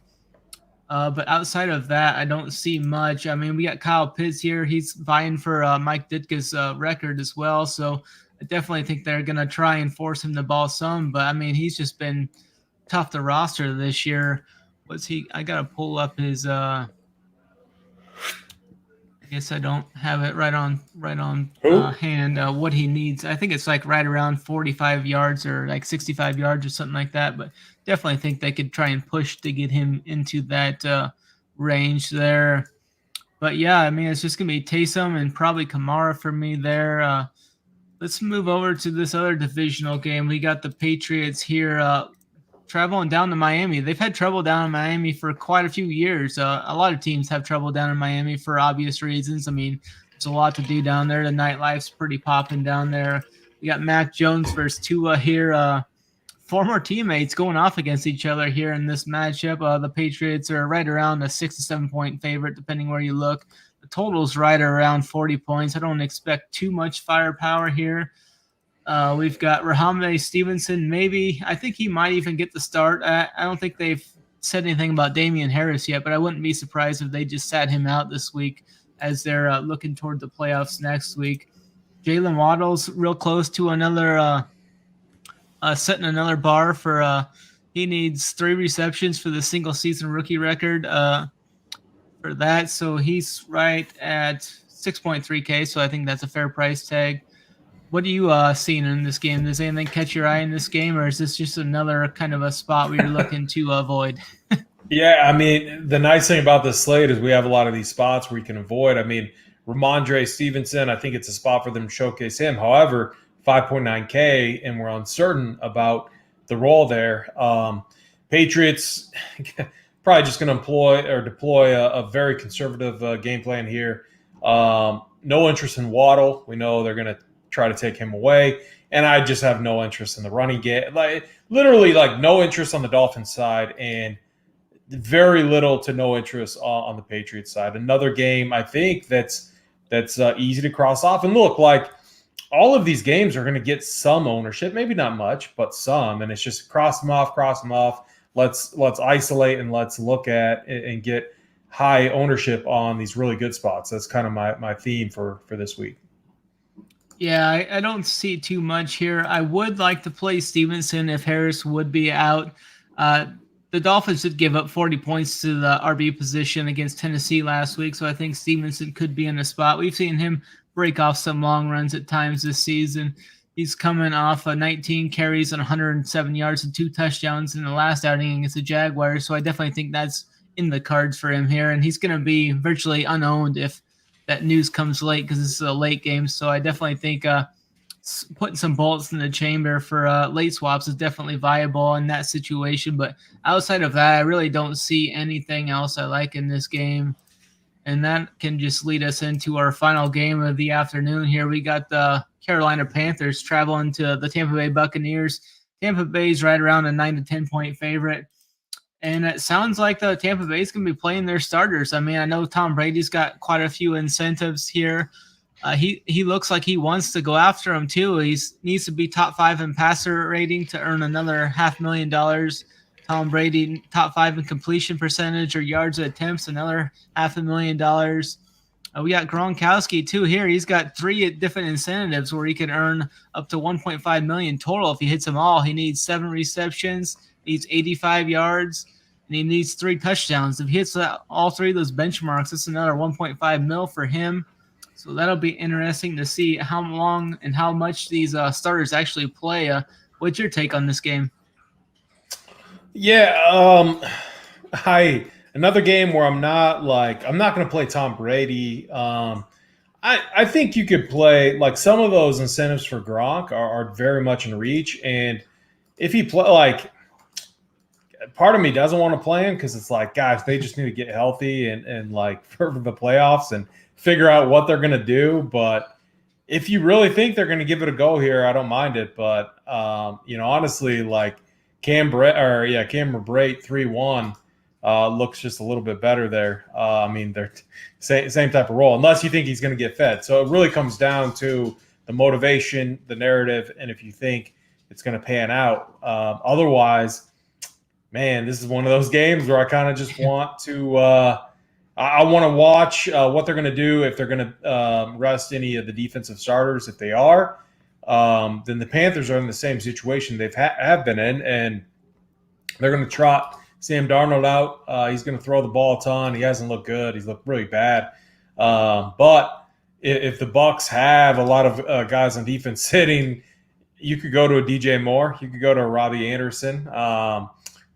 But outside of that, I don't see much. I mean, we got Kyle Pitts here. He's vying for Mike Ditka's record as well. So I definitely think they're going to try and force him the ball some. But, I mean, he's just been tough to roster this year. What's he? I got to pull up his I guess I don't have it right on hand what he needs. I think it's like right around 45 yards or like 65 yards or something like that. But definitely think they could try and push to get him into that range there. But yeah, I mean, it's just going to be Taysom and probably Kamara for me there. Let's move over to this other divisional game. We got the Patriots here traveling down to Miami. They've had trouble down in Miami for quite a few years. A lot of teams have trouble down in Miami for obvious reasons. I mean, there's a lot to do down there. The nightlife's pretty popping down there. We got Mac Jones versus Tua here. Former teammates going off against each other here in this matchup. The Patriots are right around a 6 to 7 point favorite, depending where you look. The total's right around 40 points. I don't expect too much firepower here. We've got Rahameh Stevenson. Maybe I think he might even get the start. I don't think they've said anything about Damian Harris yet, but I wouldn't be surprised if they just sat him out this week as they're looking toward the playoffs next week. Jalen Waddle's real close to another setting another bar for he needs 3 receptions for the single season rookie record for that. So he's right at 6.3K. So I think that's a fair price tag. What are you seeing in this game? Does anything catch your eye in this game, or is this just another kind of a spot where you're looking to avoid? Yeah, I mean, the nice thing about this slate is we have a lot of these spots where you can avoid. I mean, Ramondre Stevenson, I think it's a spot for them to showcase him. However, 5.9K, and we're uncertain about the role there. Patriots probably just going to deploy a very conservative game plan here. No interest in Waddle. We know they're going to try to take him away, and I just have no interest in the running game. Literally no interest on the Dolphins side, and very little to no interest on the Patriots side. Another game I think that's easy to cross off. And look, all of these games are going to get some ownership, maybe not much, but some. And it's just cross them off. Let's isolate and let's look at and get high ownership on these really good spots. That's kind of my theme for this week. Yeah, I don't see too much here. I would like to play Stevenson if Harris would be out. The Dolphins did give up 40 points to the RB position against Tennessee last week, so I think Stevenson could be in a spot. We've seen him break off some long runs at times this season. He's coming off 19 carries and 107 yards and 2 touchdowns in the last outing against the Jaguars, so I definitely think that's in the cards for him here, and he's going to be virtually unowned if that news comes late because this is a late game. So I definitely think putting some bullets in the chamber for late swaps is definitely viable in that situation. But outside of that, I really don't see anything else I like in this game. And that can just lead us into our final game of the afternoon here. We got the Carolina Panthers traveling to the Tampa Bay Buccaneers. Tampa Bay's right around a 9 to 10 point favorite. And it sounds like the Tampa Bay is going to be playing their starters. I mean, I know Tom Brady's got quite a few incentives here. He looks like he wants to go after him too. He needs to be top 5 in passer rating to earn another $500,000. Tom Brady top 5 in completion percentage or yards or attempts, another $500,000. We got Gronkowski too here. He's got 3 different incentives where he can earn up to $1.5 million total if he hits them all. He needs 7 receptions, needs 85 yards, and he needs 3 touchdowns. If he hits all 3 of those benchmarks, that's another $1.5 million for him. So that'll be interesting to see how long and how much these starters actually play. What's your take on this game? Yeah, another game where I'm not going to play Tom Brady. I think you could play some of those incentives for Gronk are very much in reach, and if he play part of me doesn't want to play him because it's like, gosh, they just need to get healthy and like for the playoffs and figure out what they're going to do. But if you really think they're going to give it a go here, I don't mind it. But, honestly, like Cameron Brate 3-1 looks just a little bit better there. They're same type of role, unless you think he's going to get fed. So it really comes down to the motivation, the narrative, and if you think it's going to pan out. Otherwise, man, this is one of those games where I kind of just want to I want to watch what they're going to do, if they're going to rest any of the defensive starters. If they are, then the Panthers are in the same situation they've have been in, and they're going to trot Sam Darnold out. He's going to throw the ball a ton. He hasn't looked good. He's looked really bad. But if the Bucs have a lot of guys on defense sitting, you could go to a DJ Moore. You could go to a Robbie Anderson.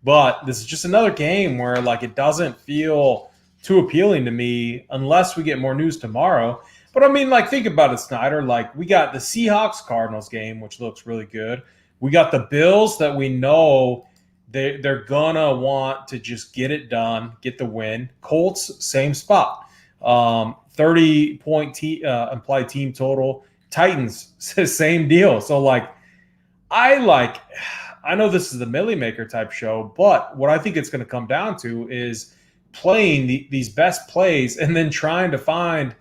But this is just another game where like it doesn't feel too appealing to me unless we get more news tomorrow. But I mean, like, think about it, Snyder. Like, we got the Seahawks-Cardinals game, which looks really good. We got the Bills that we know they're gonna want to just get it done, get the win. Colts, same spot. 30-point implied team total. Titans, same deal. So, like, I know this is the Millie Maker type show, but what I think it's going to come down to is playing these best plays and then trying to find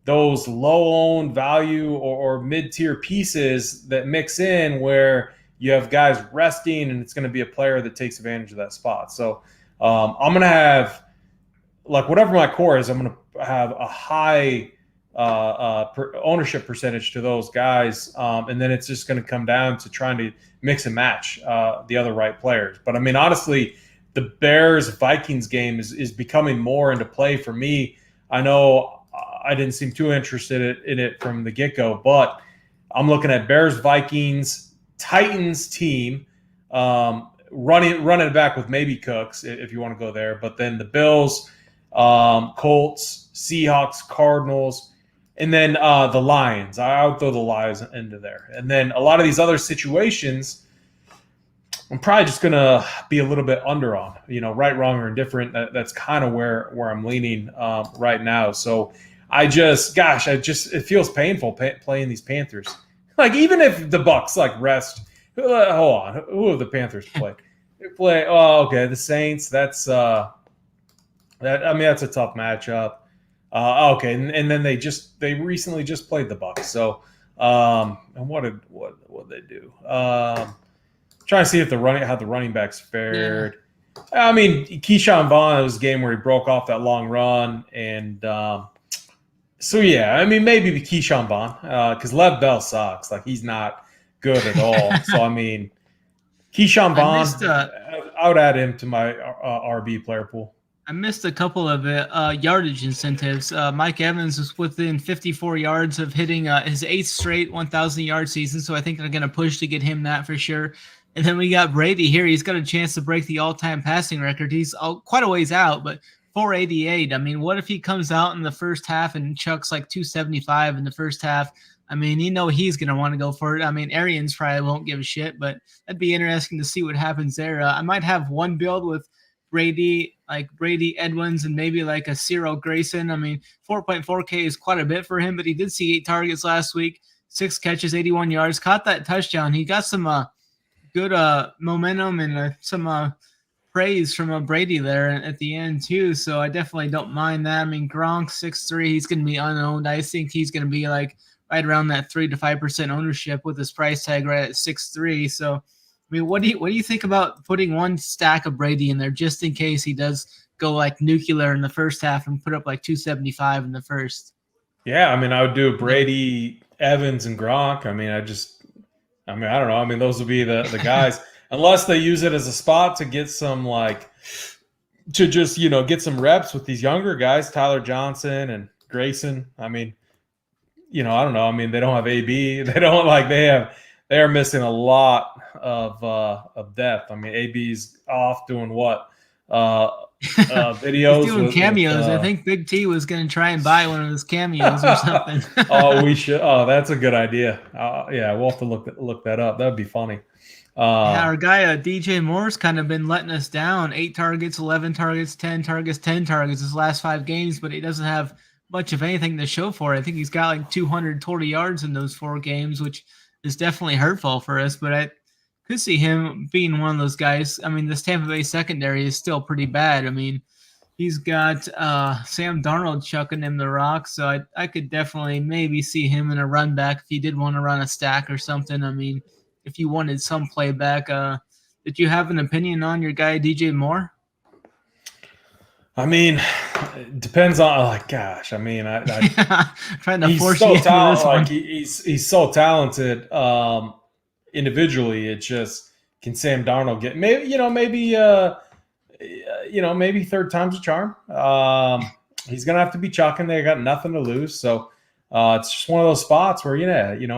those low-owned value or mid-tier pieces that mix in where you have guys resting and it's going to be a player that takes advantage of that spot. So I'm going to have, like, whatever my core is, I'm going to have a high ownership percentage to those guys. And then it's just going to come down to trying to mix and match the other right players. But I mean, honestly, the Bears-Vikings game is becoming more into play for me. I know I didn't seem too interested in it from the get-go, but I'm looking at Bears-Vikings, Titans team, running it back with maybe Cooks if you want to go there. But then the Bills, Colts, Seahawks, Cardinals, and then the Lions. I would throw the Lions into there. And then a lot of these other situations, I'm probably just going to be a little bit under on, right, wrong, or indifferent. That's kind of where I'm leaning right now. So it feels painful playing these Panthers. Like, even if the Bucs rest, hold on, who have the Panthers played? They play, the Saints. That's a tough matchup. Okay, and then they recently just played the Bucs. So, and what did they do? Trying to see if how the running backs fared. Yeah. I mean, Keyshawn Vaughn, it was a game where he broke off that long run, and maybe Keyshawn Vaughn because Lev Bell sucks. Like, he's not good at all. So I mean, Keyshawn Vaughn, I would add him to my RB player pool. I missed a couple of yardage incentives. Mike Evans was within 54 yards of hitting his 8th straight 1,000-yard season, so I think they're going to push to get him that for sure. And then we got Brady here. He's got a chance to break the all-time passing record. He's quite a ways out, but 488. I mean, what if he comes out in the first half and chucks like 275 in the first half? I mean, he's going to want to go for it. I mean, Arians probably won't give a shit, but that'd be interesting to see what happens there. I might have one build with Brady Edwards and maybe like a Cyril Grayson. I mean, 4.4K is quite a bit for him, but he did see 8 targets last week, 6 catches, 81 yards, caught that touchdown. He got some good momentum and some praise from Brady there at the end too. So I definitely don't mind that. I mean, Gronk 6'3", he's going to be unowned. I think he's going to be like right around that 3 to 5% ownership with his price tag right at 6'3". So I mean, what do you think about putting one stack of Brady in there just in case he does go like nuclear in the first half and put up like 275 in the first? Yeah, I mean, I would do Brady, Evans, and Gronk. I don't know. I mean, those would be the guys, unless they use it as a spot to get some get some reps with these younger guys, Tyler Johnson and Grayson. I mean, I don't know. I mean, they don't have AB. They don't they are missing a lot of depth. I mean, AB's off doing what? videos. He's doing cameos. I think Big T was going to try and buy one of his cameos or something. Oh, we should. Oh, that's a good idea. Yeah, we'll have to look that up. That'd be funny. Yeah, our guy DJ Moore's kind of been letting us down. 8 targets, 11 targets, 10 targets, 10 targets his last 5 games, but he doesn't have much of anything to show for it. I think he's got like 240 yards in those 4 games, which is definitely hurtful for us. But I could see him being one of those guys. I mean, this Tampa Bay secondary is still pretty bad. I mean, he's got Sam Darnold chucking him the rock, so I could definitely maybe see him in a run back if he did want to run a stack or something. I mean, if you wanted some playback, did you have an opinion on your guy DJ Moore? I mean, it depends on. Like, gosh, I mean, trying to force you into this one. Like he's so talented individually. It's just, can Sam Darnold get maybe third time's a charm. He's gonna have to be chucking. They got nothing to lose, so. It's just one of those spots where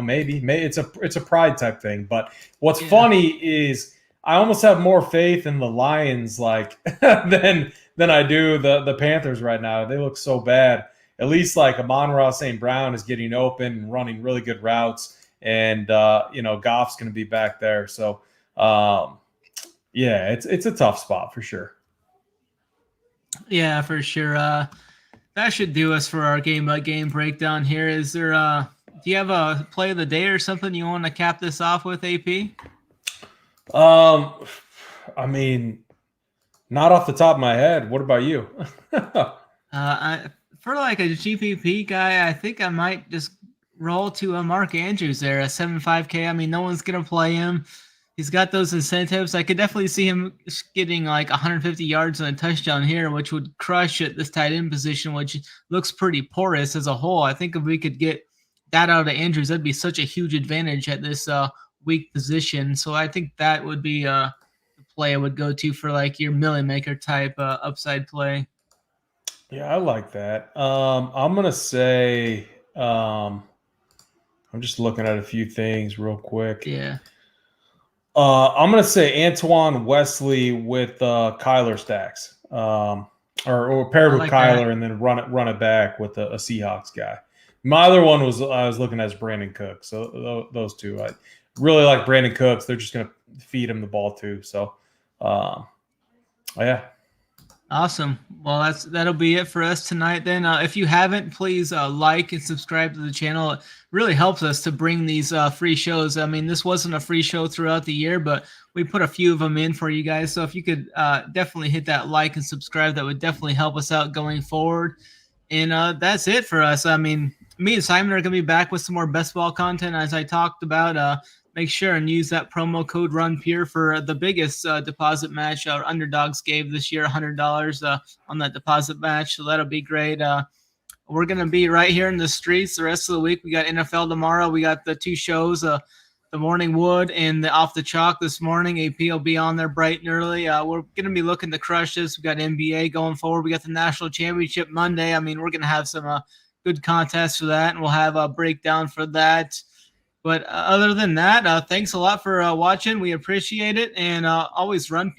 maybe it's a pride type thing. But what's funny is I almost have more faith in the Lions than I do the Panthers right now. They look so bad. At least like Amon-Ra St. Brown is getting open and running really good routes, and Goff's going to be back there. So it's a tough spot for sure. Yeah, for sure. That should do us for our game-by-game breakdown here. Is there do you have a play of the day or something you want to cap this off with, AP? I mean, not off the top of my head. What about you? For like a GPP guy, I think I might just roll to a Mark Andrews there, a 7.5K. I mean, no one's going to play him. He's got those incentives. I could definitely see him getting like 150 yards and a touchdown here, which would crush at this tight end position, which looks pretty porous as a whole. I think if we could get that out of Andrews, that'd be such a huge advantage at this weak position. So I think that would be the play I would go to for like your million maker type upside play. Yeah, I like that. I'm going to say I'm just looking at a few things real quick. Yeah. I'm going to say Antoine Wesley with Kyler stacks, or paired with Kyler that. And then run it back with a Seahawks guy. My other one I was looking at Brandon Cooks. So those two, I really like Brandon Cooks. They're just going to feed him the ball too. So, yeah. Awesome. Well, that'll be it for us tonight then. If you haven't, please like and subscribe to the channel. It really helps us to bring these free shows. I mean, this wasn't a free show throughout the year, but we put a few of them in for you guys. So if you could definitely hit that like and subscribe, that would definitely help us out going forward. And that's it for us. I mean, me and Simon are going to be back with some more best ball content, as I talked about. Make sure and use that promo code RUNPURE for the biggest deposit match our underdogs gave this year, $100 on that deposit match. So that'll be great. We're going to be right here in the streets the rest of the week. We got NFL tomorrow. We got the 2 shows, the Morning Wood and the Off the Chalk this morning. AP will be on there bright and early. We're going to be looking to crush this. We got NBA going forward. We got the National Championship Monday. I mean, we're going to have some good contests for that, and we'll have a breakdown for that. But other than that, thanks a lot for watching. We appreciate it, and always run pure.